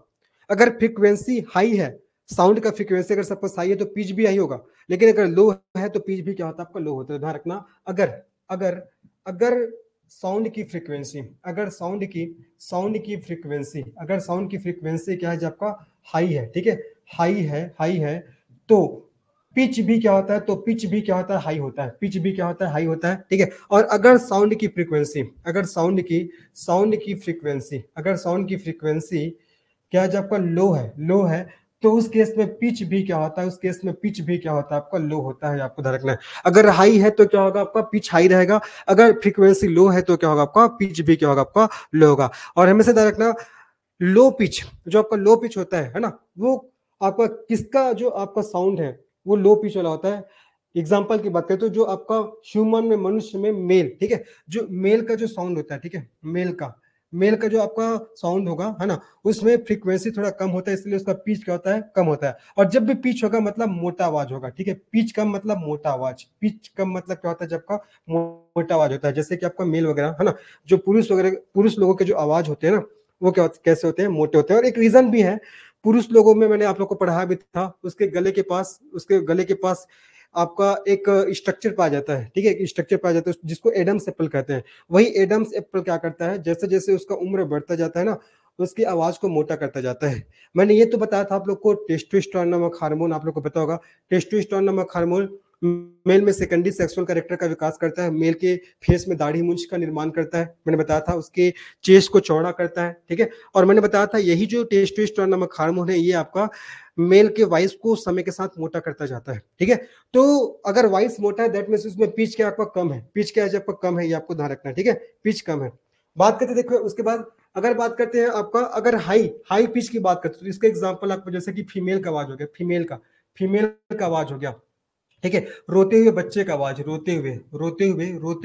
अगर फ्रीक्वेंसी हाई है, साउंड का फ्रीक्वेंसी अगर सपोज हाई है तो पिच भी हाई होगा, लेकिन अगर लो है तो पिच भी क्या होता है? आपका लो होता है। ध्यान रखना, अगर, अगर, अगर साउंड की फ्रीक्वेंसी, अगर साउंड की फ्रीक्वेंसी क्या है जो आपका हाई है, ठीक है, हाई है, तो पिच भी क्या होता है, तो पिच भी क्या होता है, हाई होता है, पिच भी क्या होता है, हाई होता है, ठीक है। और अगर साउंड की फ्रीक्वेंसी, अगर साउंड की फ्रीक्वेंसी क्या है, जब आपका लो है, तो उस केस में पिच भी क्या होता है, आपका लो होता है, आपको ध्यान रखना है। अगर हाई है तो क्या होगा, आपका पिच हाई रहेगा, अगर फ्रीक्वेंसी लो है तो क्या होगा, आपका पिच भी क्या होगा, आपका लो होगा। और हमेशा ध्यान रखना, लो पिच, जो आपका लो पिच होता है ना, वो आपका किसका जो आपका साउंड है वो लो पिच वाला होता है। एग्जाम्पल की बात करें तो जो आपका ह्यूमन में, मनुष्य में मेल, ठीक है, जो मेल का जो साउंड होता है, ठीक है, मेल का जो आपका साउंड होगा, है ना, उसमें फ्रीक्वेंसी थोड़ा कम होता है, इसलिए उसका पिच क्या होता है, कम होता है। और जब भी पिच होगा मतलब मोटा आवाज होगा, ठीक है, पिच कम मतलब मोटा आवाज, पिच कम मतलब क्या होता है, जब का मोटा आवाज होता है, जैसे कि आपका मेल वगैरह, है ना, जो पुरुष लोगों के जो आवाज होते हैं ना, वो क्या कैसे होते हैं, मोटे होते हैं। और एक रीजन भी है, पुरुष लोगों में मैंने आप लोग को पढ़ाया भी था, उसके गले के पास आपका एक स्ट्रक्चर पाया जाता है, ठीक है, एक स्ट्रक्चर पाया जाता है जिसको एडम्स एप्पल कहते हैं। वही एडम्स एप्पल क्या करता है, जैसे जैसे उसका उम्र बढ़ता जाता है ना, उसकी आवाज को मोटा करता जाता है। मैंने ये तो बताया था आप लोग को, टेस्टोस्टेरोन नामक हार्मोन आप लोग को पता होगा, टेस्टोस्टेरोन नामक हार्मोन मेल में सेकेंडरी सेक्सुअल कैरेक्टर का विकास करता है, मेल के फेस में दाढ़ी मूंछ का निर्माण करता है, मैंने बताया था, उसके चेस्ट को चौड़ा करता है, ठीक है। और मैंने बताया था यही जो टेस्टोस्टेरोन नामक हार्मोन है, ये आपका मेल के वॉइस को समय के साथ मोटा करता जाता है, ठीक है। तो अगर वॉइस मोटा है, दैट मींस उसमें पिच क्या आपका कम है, पिच क्या है आपका कम है, ये आपको ध्यान रखना है, ठीक है, पिच कम है। बात करते देखो उसके बाद, अगर बात करते हैं आपका, अगर हाई हाई पिच की बात करते हैं तो इसका एग्जांपल आपको, जैसे कि फीमेल का आवाज हो गया, फीमेल का आवाज हो गया, ठीक है, रोते हुए बच्चे का आवाज, रोते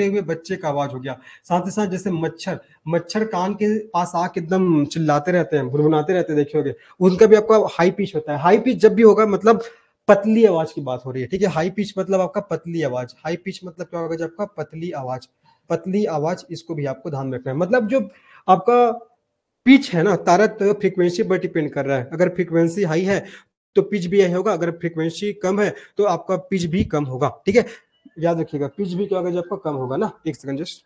हुए बच्चे का आवाज हो गया। साथ ही साथ जैसे मच्छर कान के पास आके एकदम चिल्लाते रहते हैं, भुनभुनाते रहते हैं, देखियोगे, उनका भी आपका हाई पिच होता है। हाई पिच जब भी होगा मतलब पतली आवाज की बात हो रही है, ठीक है, हाई पिच मतलब आपका पतली आवाज, हाई पिच मतलब क्या होगा, जब आपका पतली आवाज, इसको भी आपको ध्यान रखना है। मतलब जो आपका पिच है ना, तारत फ्रीक्वेंसी पर डिपेंड कर रहा है, अगर फ्रीक्वेंसी हाई है तो पिच भी हाई होगा, अगर फ्रीक्वेंसी कम है तो आपका पिच भी कम होगा, ठीक है, याद रखिएगा, पिच भी क्या होगा, जब आपका कम होगा ना। एक सेकंड जस्ट,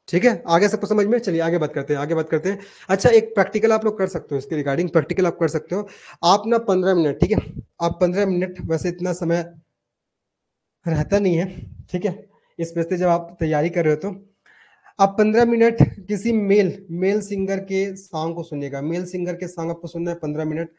ठीक है, आगे सबको समझ में, चलिए आगे बात करते हैं। अच्छा, एक प्रैक्टिकल आप लोग कर सकते हो, इसके रिगार्डिंग प्रैक्टिकल आप कर सकते हो। आप ना 15 मिनट, ठीक है, आप 15 मिनट, वैसे इतना समय रहता नहीं है, ठीक है, स्पेशली जब आप तैयारी कर रहे हो तो आप 15 मिनट किसी मेल सिंगर के सॉन्ग को सुनिएगा, मेल सिंगर के सॉन्ग आपको सुनना है 15 मिनट।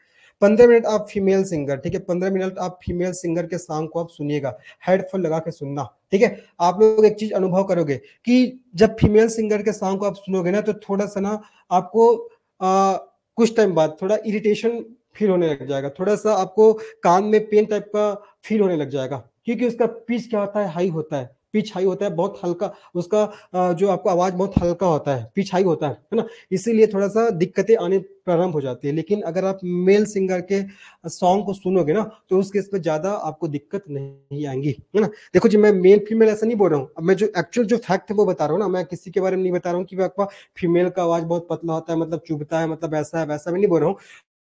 15 मिनट आप फीमेल सिंगर, ठीक है, 15 मिनट आप फीमेल सिंगर के सॉन्ग को आप सुनिएगा, हेडफोन लगा के सुनना, ठीक है। आप लोग एक चीज अनुभव करोगे कि जब फीमेल सिंगर के सॉन्ग को आप सुनोगे ना, तो थोड़ा सा ना आपको कुछ टाइम बाद थोड़ा इरिटेशन फील होने लग जाएगा, थोड़ा सा आपको कान में पेन टाइप का फील होने लग जाएगा, क्योंकि उसका पिच क्या होता है, हाई होता है, पिच हाई होता है, बहुत हल्का उसका जो आपको आवाज बहुत हल्का होता है, पिच हाई होता है ना, इसीलिए थोड़ा सा दिक्कतें आने प्रारंभ हो जाती है। लेकिन अगर आप मेल सिंगर के सॉन्ग को सुनोगे ना, तो उस केस में ज्यादा आपको दिक्कत नहीं आएंगी, है ना। देखो जी, मैं मेल फीमेल ऐसा नहीं बोल रहा हूँ, अब मैं जो एक्चुअल जो फैक्ट है वो बता रहा हूँ ना, मैं किसी के बारे में नहीं बता रहा हूँ कि आपका फीमेल का आवाज बहुत पतला होता है, मतलब चुभता है, मतलब ऐसा है वैसा, मैं नहीं बोल रहा हूँ,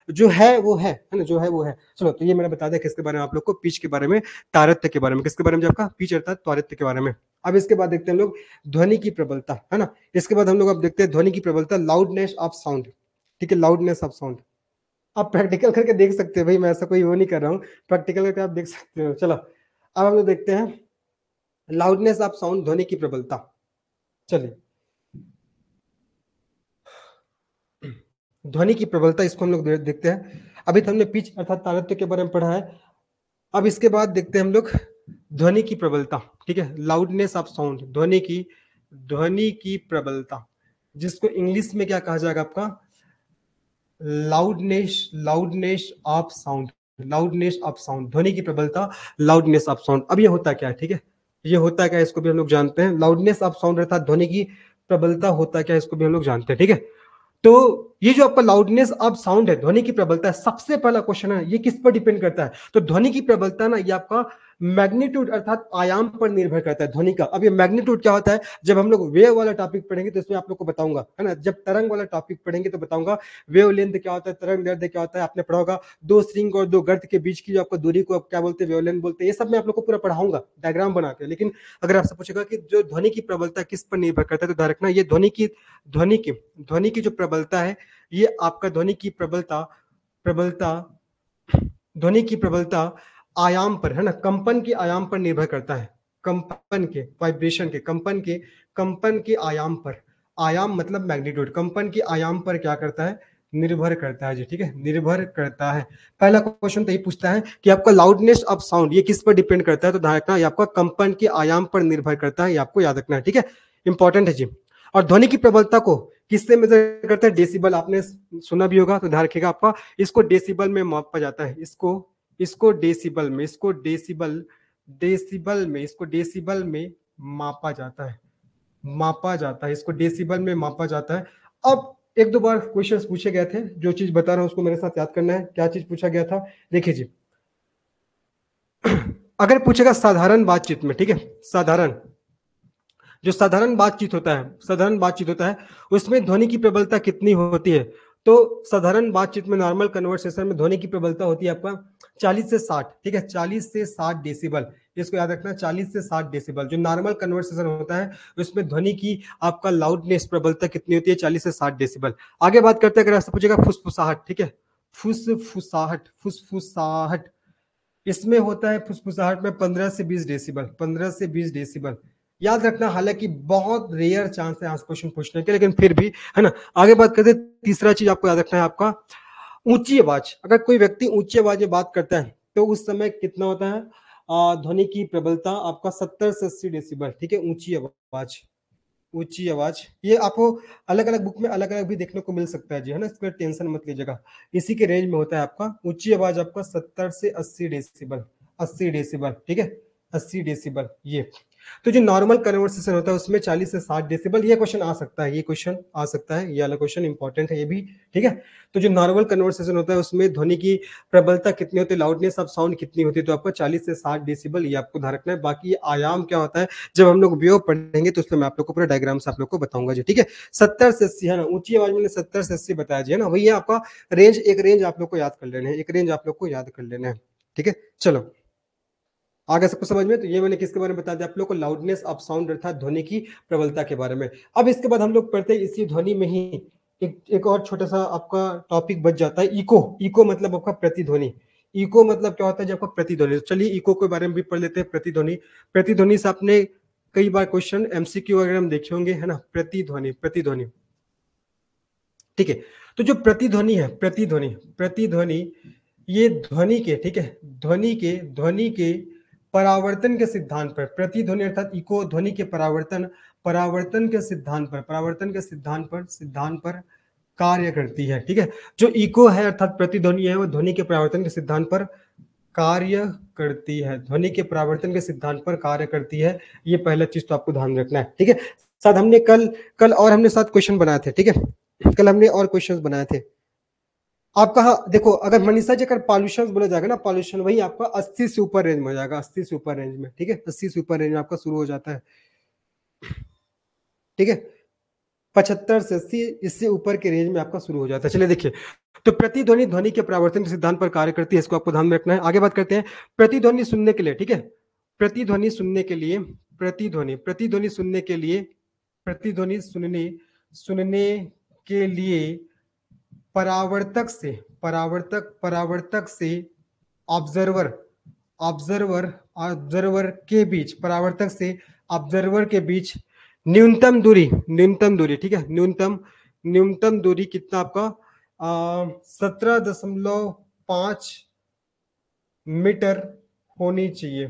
जो है वो है ना, जो है वो है। चलो, तो ये मैंने बता दिया किसके बारे में आप लोग को, पिच के बारे में, तारत्य के बारे में, किसके बारे में, जो आपका पिच अर्थात तारत्य के बारे में। अब इसके बाद देखते हैं हम लोग ध्वनि की प्रबलता, है ना। इसके बाद हम लोग अब देखते हैं ध्वनि की प्रबलता, लाउडनेस ऑफ साउंड, ठीक है, लाउडनेस ऑफ साउंड। आप प्रैक्टिकल करके देख सकते हो भाई, मैं ऐसा कोई वो नहीं कर रहा हूँ, प्रैक्टिकल करके आप देख सकते हो। चलो, अब हम लोग देखते हैं लाउडनेस ऑफ साउंड, ध्वनि की प्रबलता। चलिए, ध्वनि की प्रबलता, इसको हम लोग देखते हैं। अभी तो हमने पिच अर्थात तारत्य के बारे में पढ़ा है, अब इसके बाद देखते हैं हम लोग ध्वनि की प्रबलता, ठीक है, लाउडनेस ऑफ साउंड, ध्वनि की प्रबलता, जिसको इंग्लिश में क्या कहा जाएगा आपका, लाउडनेस ऑफ साउंड, ध्वनि की प्रबलता, लाउडनेस ऑफ साउंड। अब ये होता क्या है, ठीक है, ये होता क्या है, इसको भी हम लोग जानते हैं, लाउडनेस ऑफ साउंड अर्थात ध्वनि की प्रबलता होता क्या है, इसको भी हम लोग जानते हैं, ठीक है। तो ये जो आपका लाउडनेस ऑफ साउंड है, ध्वनि की प्रबलता है, सबसे पहला क्वेश्चन है ये किस पर डिपेंड करता है, तो ध्वनि की प्रबलता ना, ये आपका मैग्नीट्यूड अर्थात आयाम पर निर्भर करता है ध्वनि का। अब ये मैग्नीट्यूड क्या होता है, जब हम लोग वेव वाला टॉपिक पढ़ेंगे तो इसमें आप लोग को बताऊंगा, है ना। जब तरंग वाला टॉपिक पढ़ेंगे तो बताऊंगा वेव लेंथ क्या होता है, तरंग दैर्ध्य क्या होता है। आपने पढ़ा होगा दो स्ट्रिंग और दो गर्त के बीच की जो आपको दूरी को आप क्या बोलते हैं, वेव लेंथ बोलते हैं। ये सब मैं आप लोग को पूरा पढ़ाऊंगा डायग्राम बना के। लेकिन अगर आपसे पूछेगा कि जो ध्वनि की प्रबलता किस पर निर्भर करता है, तो ध्यान रखना ये ध्वनि की जो प्रबलता है, ये आपका ध्वनि की प्रबलता आयाम पर, है ना, कंपन के आयाम पर निर्भर करता है। कंपन के, वाइब्रेशन के, कंपन के आयाम पर, आयाम मतलब मैग्नीट्यूड, कंपन के आयाम पर क्या करता है, निर्भर करता है जी। ठीक है, निर्भर करता है। पहला क्वेश्चन तो ये पूछता है कि आपका लाउडनेस ऑफ साउंड ये किस पर डिपेंड करता है, तो ध्यान रखना ये आपका कंपन के आयाम पर निर्भर करता है, ये आपको याद रखना है। ठीक है, इंपॉर्टेंट है जी। और ध्वनि की प्रबलता को किससे मेजर करते हैं, डेसिबल, आपने सुना भी होगा, तो ध्यान रखिएगा आपका, इसको डेसिबल में मापा जाता है। इसको डेसिबल में मापा जाता है, इसको डेसिबल में मापा जाता है। अब एक दो बार क्वेश्चंस पूछे गए थे, जो चीज बता रहा हूं उसको मेरे साथ याद करना है। क्या चीज पूछा गया था, देखिए जी। अगर पूछेगा साधारण बातचीत में, ठीक है, साधारण बातचीत होता है उसमें ध्वनि की प्रबलता कितनी होती है, तो साधारण बातचीत में, नॉर्मल कन्वर्सेशन में ध्वनि की प्रबलता होती है आपका 40 से 60। ठीक है, 40 से 60 डेसिबल, इसको याद रखना, 40 से 60 डेसिबल जो नॉर्मल कन्वर्सेशन होता है उसमें ध्वनि की आपका लाउडनेस प्रबलता कितनी होती है, 40 से 60 डेसिबल। आगे बात करते हैं, अगर आपसे पूछेगा फुसफुसाहट, ठीक है, फुसफुसाहट इसमें होता है, फुसफुसाहट में 15 से 20 डेसिबल, 15 से 20 डेसिबल याद रखना। हालांकि बहुत रेयर चांस है आज क्वेश्चन पूछने के, लेकिन फिर भी, है ना। आगे बात करते हैं, तीसरा चीज आपको याद रखना है आपका ऊंची आवाज। अगर कोई व्यक्ति ऊंची आवाज में बात करता है तो उस समय कितना होता है, ध्वनि की प्रबलता आपका 70 से 80 डेसिबल। ठीक है, ऊंची आवाज ये आपको अलग अलग बुक में अलग अलग भी देखने को मिल सकता है जी, है ना, इसका टेंशन मत लीजिएगा। इसी के रेंज में होता है आपका ऊंची आवाज आपका 70 से 80 डेसिबल, 80 डेसिबल। ठीक है, 80 डेसिबल ये। तो जो नॉर्मल कन्वर्सेशन होता है उसमें 40 से 60 डेसिबल, ये क्वेश्चन आ सकता है, ये वाला क्वेश्चन इंपॉर्टेंट है ये भी। ठीक है, तो जो नॉर्मल कन्वर्सेशन होता है उसमें ध्वनि की प्रबलता कितनी होती है, लाउडनेस ऑफ साउंड कितनी होती है, तो आपको 40 से 60 डेसिबल ये आपको ध्यान रखना है। बाकी ये आयाम क्या होता है जब हम लोग वेव पढ़ेंगे तो उसमें मैं आप लोग को पूरा डायग्राम से आप लोग को बताऊंगा जी। ठीक है, 70 से 80, है ना, ऊंची आवाज में 70 से 80 बताया जी, है ना, वही है आपका रेंज। एक रेंज आप लोग को याद कर लेना है, ठीक है। चलो आगे सबको समझ में, तो ये मैंने किसके बारे में बता दिया आप लोग को, लाउडनेस ऑफ साउंड अर्थात ध्वनि की प्रबलता के बारे में। अब इसके बाद हम लोग पढ़ते हैं इसी ध्वनि में ही एक और छोटा सा आपका टॉपिक बच जाता है, इको मतलब आपका प्रतिध्वनि। इको मतलब क्या होता है, जब आपका प्रतिध्वनि। तो चलिए इको के बारे में भी पढ़ लेते हैं। प्रतिध्वनि से आपने कई बार क्वेश्चन एमसीक्यू वगैरह हम देखे होंगे, है ना। प्रतिध्वनि, ठीक है। तो जो प्रतिध्वनि है, प्रतिध्वनि ये ध्वनि के, ठीक है, ध्वनि के परावर्तन के सिद्धांत पर, प्रतिध्वनि अर्थात इको ध्वनि के परावर्तन के सिद्धांत पर कार्य करती है। ठीक है, जो इको है अर्थात प्रतिध्वनि है वो ध्वनि के परावर्तन के सिद्धांत पर कार्य करती है, ध्वनि के परावर्तन के सिद्धांत पर कार्य करती है। ये पहला चीज तो आपको ध्यान रखना है। ठीक है, साथ हमने कल और हमने साथ क्वेश्चन बनाए थे। ठीक है, कल हमने और क्वेश्चंस बनाए थे। आपका, हाँ देखो, अगर मनीषा जी, अगर पॉल्यूशन बोला जाएगा ना, पॉल्यूशन वही आपका 80 से ऊपर रेंज में हो जाएगा, 80 से ऊपर रेंज में। ठीक है, 80 से ऊपर रेंज में आपका शुरू हो जाता है। ठीक है, 75 से 80 इससे ऊपर के रेंज में आपका शुरू हो जाता है। चलिए देखिए, तो प्रतिध्वनि ध्वनि के परावर्तन के सिद्धांत पर कार्य करती है, इसको आपको ध्यान में रखना है। आगे बात करते हैं प्रतिध्वनि सुनने के लिए। ठीक है, प्रतिध्वनि सुनने के लिए, प्रतिध्वनि सुनने के लिए, प्रतिध्वनि सुनने के लिए परावर्तक से ऑब्जर्वर ऑब्जर्वर के बीच, परावर्तक से ऑब्जर्वर के बीच न्यूनतम दूरी, ठीक है, न्यूनतम दूरी कितना आपका 17.5 मीटर होनी चाहिए।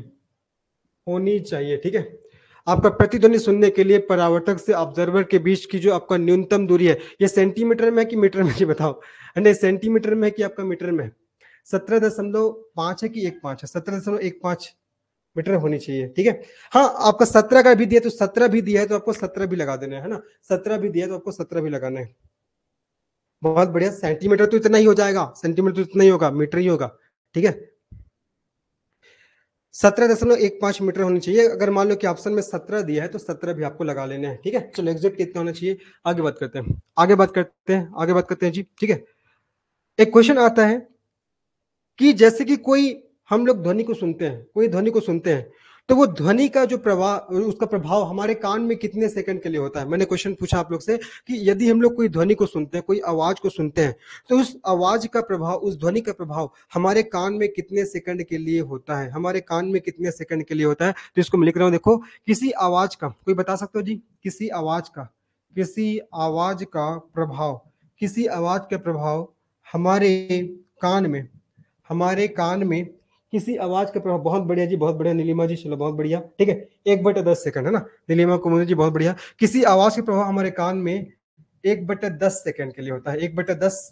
ठीक है, आपका प्रतिध्वनि सुनने के लिए परावर्तक से ऑब्जर्वर के बीच की जो आपका न्यूनतम दूरी है, ये सेंटीमीटर में है कि मीटर में, बताओ। नहीं, सेंटीमीटर में है कि आपका मीटर में? 17.5 है कि 1.5 है? 17.15 मीटर होनी चाहिए। ठीक है, हाँ आपका 17 का भी दिया तो 17 भी दिया है तो आपको 17 भी लगा देना है ना, 17 भी दिया है तो आपको 17 भी लगाना है। बहुत बढ़िया, सेंटीमीटर तो इतना ही हो जाएगा, सेंटीमीटर तो इतना ही होगा, मीटर ही होगा। ठीक है, 17.15 मीटर होनी चाहिए। अगर मान लो कि ऑप्शन में 17 दिया है तो 17 भी आपको लगा लेने हैं, ठीक है। चलो एग्जैक्ट कितना होना चाहिए, आगे बात करते हैं, आगे बात करते हैं जी, ठीक है। एक क्वेश्चन आता है कि जैसे कि कोई, हम लोग ध्वनि को सुनते हैं, कोई ध्वनि को सुनते हैं, तो वो ध्वनि का जो प्रवाह, उसका प्रभाव हमारे कान में कितने सेकंड के लिए होता है। मैंने क्वेश्चन पूछा आप लोग से कि यदि हम लोग कोई ध्वनि को सुनते हैं, कोई आवाज को सुनते हैं, तो उस आवाज का प्रभाव, उस ध्वनि का प्रभाव हमारे कान में कितने सेकंड के लिए होता है, हमारे कान में कितने सेकंड के लिए होता है। तो इसको मैं लिख रहा हूं, देखो, किसी आवाज का, कोई बता सकते हो जी, किसी आवाज का प्रभाव हमारे कान में, किसी आवाज का प्रभाव, बहुत बढ़िया जी, बहुत बढ़िया नीलिमा जी, चलो बहुत बढ़िया, ठीक है। 1/10 सेकंड है ना, नीलिमा कुमुद जी, बहुत बढ़िया। किसी आवाज का प्रभाव हमारे कान में 1/10 सेकंड के लिए होता है, 1/10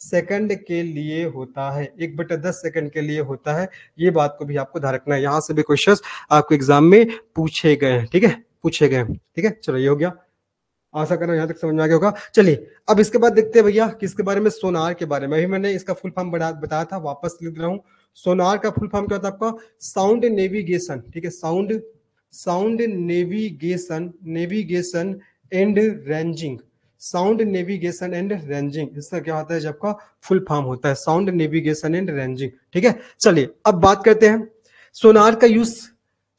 सेकंड के लिए होता है, 1/10 सेकंड के लिए होता है। ये बात को भी आपको ध्यान रखना है, यहां से भी क्वेश्चन आपको एग्जाम में पूछे गए हैं, ठीक है, पूछे गए हैं, ठीक है। चलो ये हो गया, आशा कर रहा हूं यहां तक समझ में आ गया होगा। चलिए अब इसके बाद देखते हैं भैया किसके बारे में, सोनार के बारे में। अभी मैंने इसका फुल फॉर्म बताया था, वापस लिख रहा हूं। सोनार का फुल फॉर्म क्या होता है आपका, साउंड नेविगेशन, ठीक है, sound navigation and ranging, sound navigation and ranging, इसका क्या होता है, जब का फुल फॉर्म होता है साउंड नेविगेशन एंड रेंजिंग, ठीक है। चलिए अब बात करते हैं सोनार का यूज,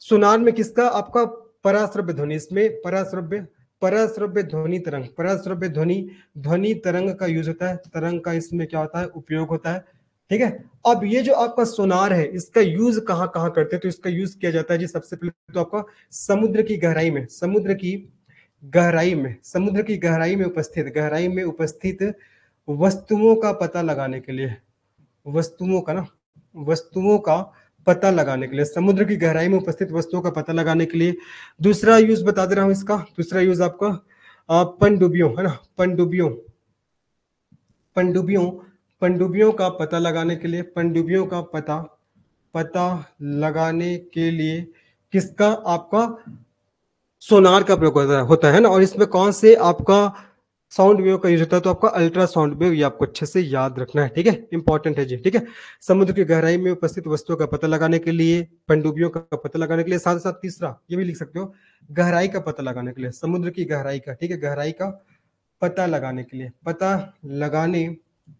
सोनार में किसका, आपका पराश्रव्य ध्वनि, इसमें पराश्रव्य ध्वनि तरंग, पराश्रव्य ध्वनि तरंग का यूज होता है, तरंग का इसमें क्या होता है, उपयोग होता है, ठीक है। अब ये जो आपका सोनार है, इसका यूज कहां कहां करते हैं, तो इसका यूज किया जाता है जी, सबसे पहले तो आपका समुद्र की गहराई में, गहराई में उपस्थित वस्तुओं का पता लगाने के लिए, वस्तुओं का पता लगाने के लिए, समुद्र की गहराई में उपस्थित वस्तुओं का पता लगाने के लिए। दूसरा यूज बता दे रहा हूं इसका, दूसरा यूज आपका पनडुब्बियों, है ना, पनडुब्बियों का पता लगाने के लिए, पनडुब्बियों का पता लगाने के लिए किसका, आपका सोनार का प्रयोग होता है ना। और इसमें कौन से आपका साउंड वेव का यूज होता है, तो आपका अल्ट्रासाउंड वेव, ये आपको अच्छे से याद रखना है, ठीक है, इंपॉर्टेंट है जी, ठीक है। समुद्र की गहराई में उपस्थित वस्तुओं का पता लगाने के लिए, पनडुब्बियों का पता लगाने के लिए, साथ साथ तीसरा ये भी लिख सकते हो, गहराई का पता लगाने के लिए, समुद्र की गहराई का, ठीक है, गहराई का पता लगाने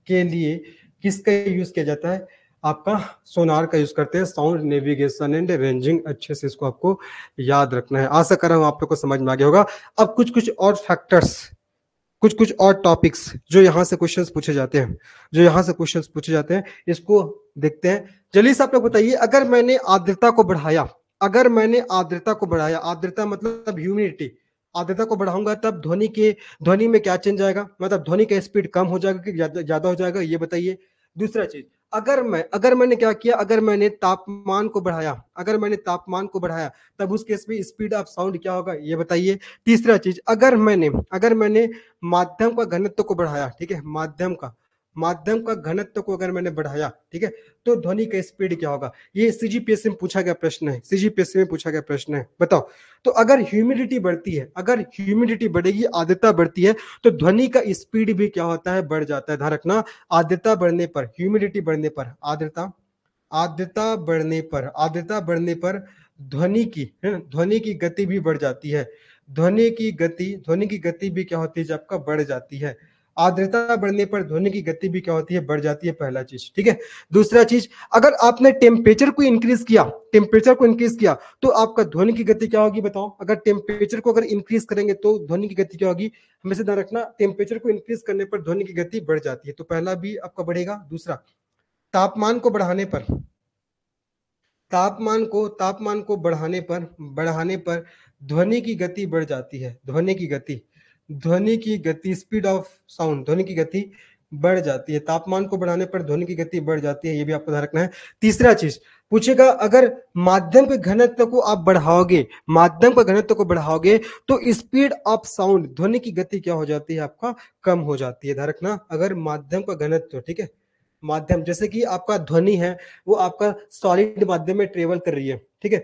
के लिए किसका यूज किया जाता है, आपका सोनार का यूज करते हैं, साउंड नेविगेशन एंड रेंजिंग, अच्छे से इसको आपको याद रखना है। आशा कर रहा हूं आप लोग को समझ में आ गया होगा। अब कुछ और फैक्टर्स, कुछ और टॉपिक्स जो यहाँ से क्वेश्चंस पूछे जाते हैं, इसको देखते हैं। जल्दी से आप लोग बताइए, अगर मैंने आर्द्रता को बढ़ाया, आर्द्रता मतलब ह्यूमिडिटी, आर्द्रता को बढ़ाऊंगा तब ध्वनि में क्या चेंज आएगा, मतलब ध्वनि का स्पीड कम हो जाएगा कि ज्यादा हो जाएगा, ये बताइए। दूसरा चीज, अगर मैंने क्या किया, अगर मैंने तापमान को बढ़ाया तब उस केस में स्पीड ऑफ साउंड क्या होगा, ये बताइए। तीसरा चीज, अगर मैंने माध्यम का घनत्व को बढ़ाया, ठीक है, माध्यम का घनत्व को अगर मैंने बढ़ाया, ठीक है, तो ध्वनि का स्पीड क्या होगा। ये सीजीपीएससी में पूछा गया प्रश्न है, बताओ। तो अगर ह्यूमिडिटी बढ़ेगी, आर्द्रता बढ़ती है, तो ध्वनि का स्पीड भी क्या होता है, बढ़ जाता है। ध्यान रखना, आर्द्रता बढ़ने पर, ह्यूमिडिटी बढ़ने पर, आर्द्रता बढ़ने पर ध्वनि की गति भी बढ़ जाती है, ध्वनि की गति भी क्या होती है, जब आपका बढ़ जाती है। आर्द्रता बढ़ने पर ध्वनि की गति भी क्या होती है, बढ़ जाती है, पहला चीज, ठीक है। दूसरा चीज, अगर आपने टेम्परेचर को इंक्रीज किया तो आपका ध्वनि की गति क्या होगी, बताओ। अगर टेम्परेचर को अगर इंक्रीज करेंगे तो ध्वनि की गति क्या होगी, हमेशा ध्यान रखना, टेम्परेचर को इंक्रीज करने पर ध्वनि की गति बढ़ जाती है, तो पहला भी आपका बढ़ेगा। दूसरा, तापमान को बढ़ाने पर, बढ़ाने पर ध्वनि की गति बढ़ जाती है, स्पीड ऑफ साउंड, ध्वनि की गति बढ़ जाती है, तापमान को बढ़ाने पर ध्वनि की गति बढ़ जाती है, ये भी आपको ध्यान रखना है। तीसरा चीज पूछेगा, अगर माध्यम के घनत्व को आप बढ़ाओगे तो स्पीड ऑफ साउंड, ध्वनि की गति क्या हो जाती है, आपका कम हो जाती है। ध्यान रखना, अगर माध्यम का घनत्व, ठीक है, माध्यम जैसे कि आपका ध्वनि है वो आपका सॉलिड माध्यम में ट्रेवल कर रही है, ठीक है,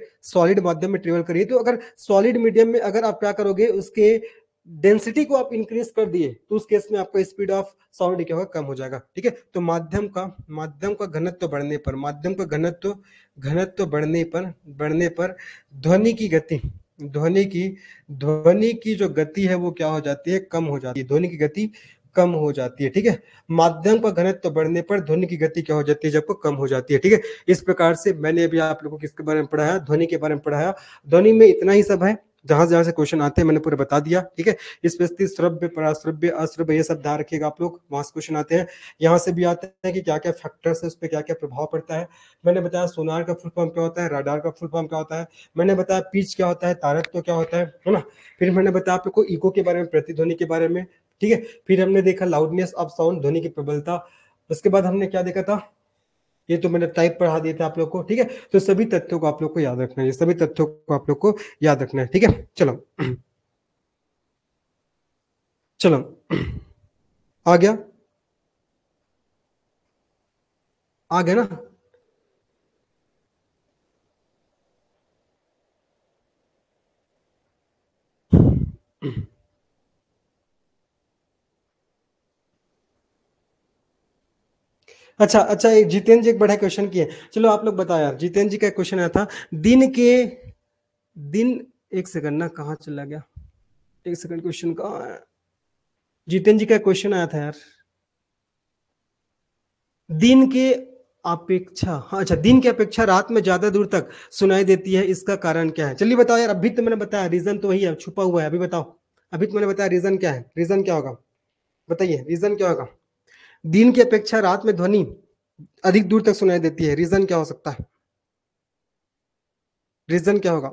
तो अगर सॉलिड मीडियम में अगर आप क्या करोगे, उसके डेंसिटी को आप इंक्रीज कर दिए तो उस केस में आपका स्पीड ऑफ साउंड क्या होगा, कम हो जाएगा। ठीक है, तो माध्यम का घनत्व बढ़ने पर, माध्यम का घनत्व घनत्व बढ़ने पर ध्वनि की गति, ध्वनि की जो गति है वो क्या हो जाती है, कम हो जाती है। ध्वनि की गति कम हो जाती है। ठीक है, माध्यम का घनत्व बढ़ने पर ध्वनि की गति क्या हो जाती है, जब कम हो जाती है। ठीक है, इस प्रकार से मैंने अभी आप लोगों को किसके बारे में पढ़ाया, ध्वनि के बारे में पढ़ाया। ध्वनि में इतना ही सब है, जहां से क्वेश्चन आते हैं मैंने पूरा बता दिया। ठीक है, स्पेशली श्रव्य, पराश्रव्य, अश्रव्य, ये सब ध्यान रखिएगा आप लोग, वहां से क्वेश्चन आते हैं। यहाँ से भी आते हैं कि क्या क्या फैक्टर्स है, उस पर क्या क्या प्रभाव पड़ता है। मैंने बताया सोनार का फुल फॉर्म क्या होता है, राडार का फुल फॉर्म क्या होता है, मैंने बताया पिच क्या होता है, तारत्व क्या होता है ना। फिर मैंने बताया आप लोग को इको के बारे में, प्रतिध्वनि के बारे में। ठीक है, फिर हमने देखा लाउडनेस ऑफ साउंड, ध्वनि की प्रबलता। उसके बाद हमने क्या देखा था, ये तो मैंने टाइप पढ़ा दिया था आप लोग को। ठीक है, तो सभी तथ्यों को आप लोग को याद रखना है, सभी तथ्यों को आप लोग को याद रखना है। ठीक है, चलो चलो आ गया, आ गया ना। अच्छा अच्छा, एक जितेंद्र जी एक बड़ा क्वेश्चन किए। चलो आप लोग बताओ यार, जितेंद्र जी का क्वेश्चन आया था, दिन के दिन, एक सेकंड ना, कहाँ चला गया, एक सेकंड, क्वेश्चन कहाँ है, जितेंद्र जी का क्वेश्चन आया था यार, दिन के अपेक्षा, हाँ अच्छा, दिन की अपेक्षा रात में ज्यादा दूर तक सुनाई देती है, इसका कारण क्या है। चलिए बताओ यार, अभी तो मैंने बताया रीजन तो वही है, छुपा हुआ है, अभी बताओ। अभी तो मैंने बताया रीजन क्या है, रीजन क्या होगा, बताइए रीजन क्या होगा। दिन की अपेक्षा रात में ध्वनि अधिक दूर तक सुनाई देती है, रीजन क्या हो सकता है, रीजन क्या होगा।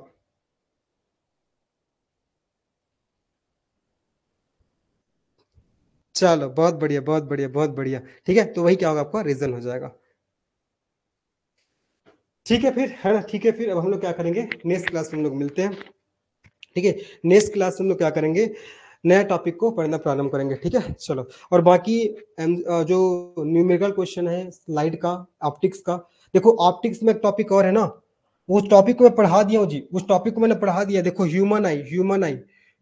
चलो बहुत बढ़िया, बहुत बढ़िया, बहुत बढ़िया। ठीक है, तो वही क्या होगा, आपका रीजन हो जाएगा। ठीक है फिर, है ना, ठीक है फिर, अब हम लोग क्या करेंगे, नेक्स्ट क्लास में हम लोग मिलते हैं। ठीक है, नेक्स्ट क्लास में हम लोग क्या करेंगे, नया टॉपिक को पढ़ना प्रारंभ करेंगे। ठीक है, चलो। और बाकी जो न्यूमेरिकल क्वेश्चन है स्लाइड का, ऑप्टिक्स का, देखो ऑप्टिक्स में एक टॉपिक और है ना, उस टॉपिक को मैं पढ़ा दिया हूँ जी, उस टॉपिक को मैंने पढ़ा दिया। देखो ह्यूमन आई,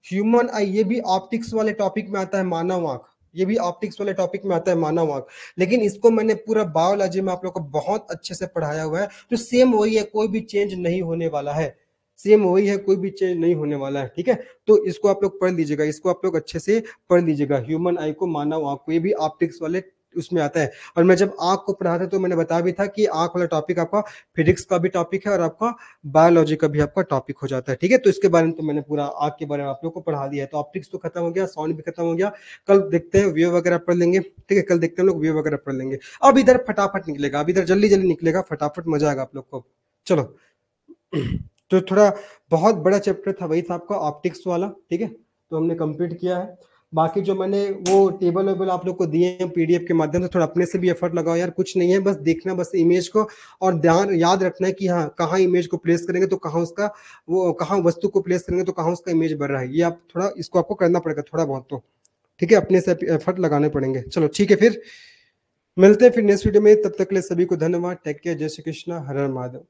ह्यूमन आई ये भी ऑप्टिक्स वाले टॉपिक में आता है, मानव आंख, ये भी ऑप्टिक्स वाले टॉपिक में आता है, मानव आंख। लेकिन इसको मैंने पूरा बायोलॉजी में आप लोग को बहुत अच्छे से पढ़ाया हुआ है, तो सेम वही है, कोई भी चेंज नहीं होने वाला है, सेम वही है, कोई भी चेंज नहीं होने वाला है। ठीक है, तो इसको आप लोग पढ़ लीजिएगा, इसको आप लोग अच्छे से पढ़ लीजिएगा, ह्यूमन आई को, मानव आंख को, ये भी ऑप्टिक्स वाले उसमें आता है। और मैं जब आंख को पढ़ा था तो मैंने बताया भी था कि आंख वाला टॉपिक आपका फिजिक्स का भी टॉपिक है और आपका बायोलॉजी का भी आपका टॉपिक हो जाता है। ठीक है, तो इसके बारे में तो मैंने पूरा आंख के बारे में आप लोग को पढ़ा दिया है। तो ऑप्टिक्स तो खत्म हो गया, साउंड भी खत्म हो गया। कल देखते हैं वेव वगैरह पढ़ लेंगे। ठीक है, कल देखते हैं लोग वेव वगैरह पढ़ लेंगे। अब इधर फटाफट निकलेगा, अब इधर जल्दी जल्दी निकलेगा, फटाफट मजा आएगा आप लोग को। चलो तो थोड़ा बहुत बड़ा चैप्टर था, वही था आपका ऑप्टिक्स वाला। ठीक है, तो हमने कंप्लीट किया है। बाकी जो मैंने वो टेबल वेबल आप लोग को दिए हैं पीडीएफ के माध्यम से, थोड़ा अपने से भी एफर्ट लगाओ यार, कुछ नहीं है, बस देखना, बस इमेज को, और ध्यान याद रखना है कि हाँ कहाँ इमेज को प्लेस करेंगे तो कहाँ उसका, वो कहाँ वस्तु को प्लेस करेंगे तो कहाँ उसका इमेज बढ़ रहा है, ये आप थोड़ा इसको आपको करना पड़ेगा थोड़ा बहुत तो। ठीक है, अपने से एफर्ट लगाने पड़ेंगे। चलो ठीक है, फिर मिलते हैं फिर नेक्स्ट वीडियो में, तब तक के लिए सभी को धन्यवाद, टेक केयर, जय श्री कृष्णा, हर हर महादेव।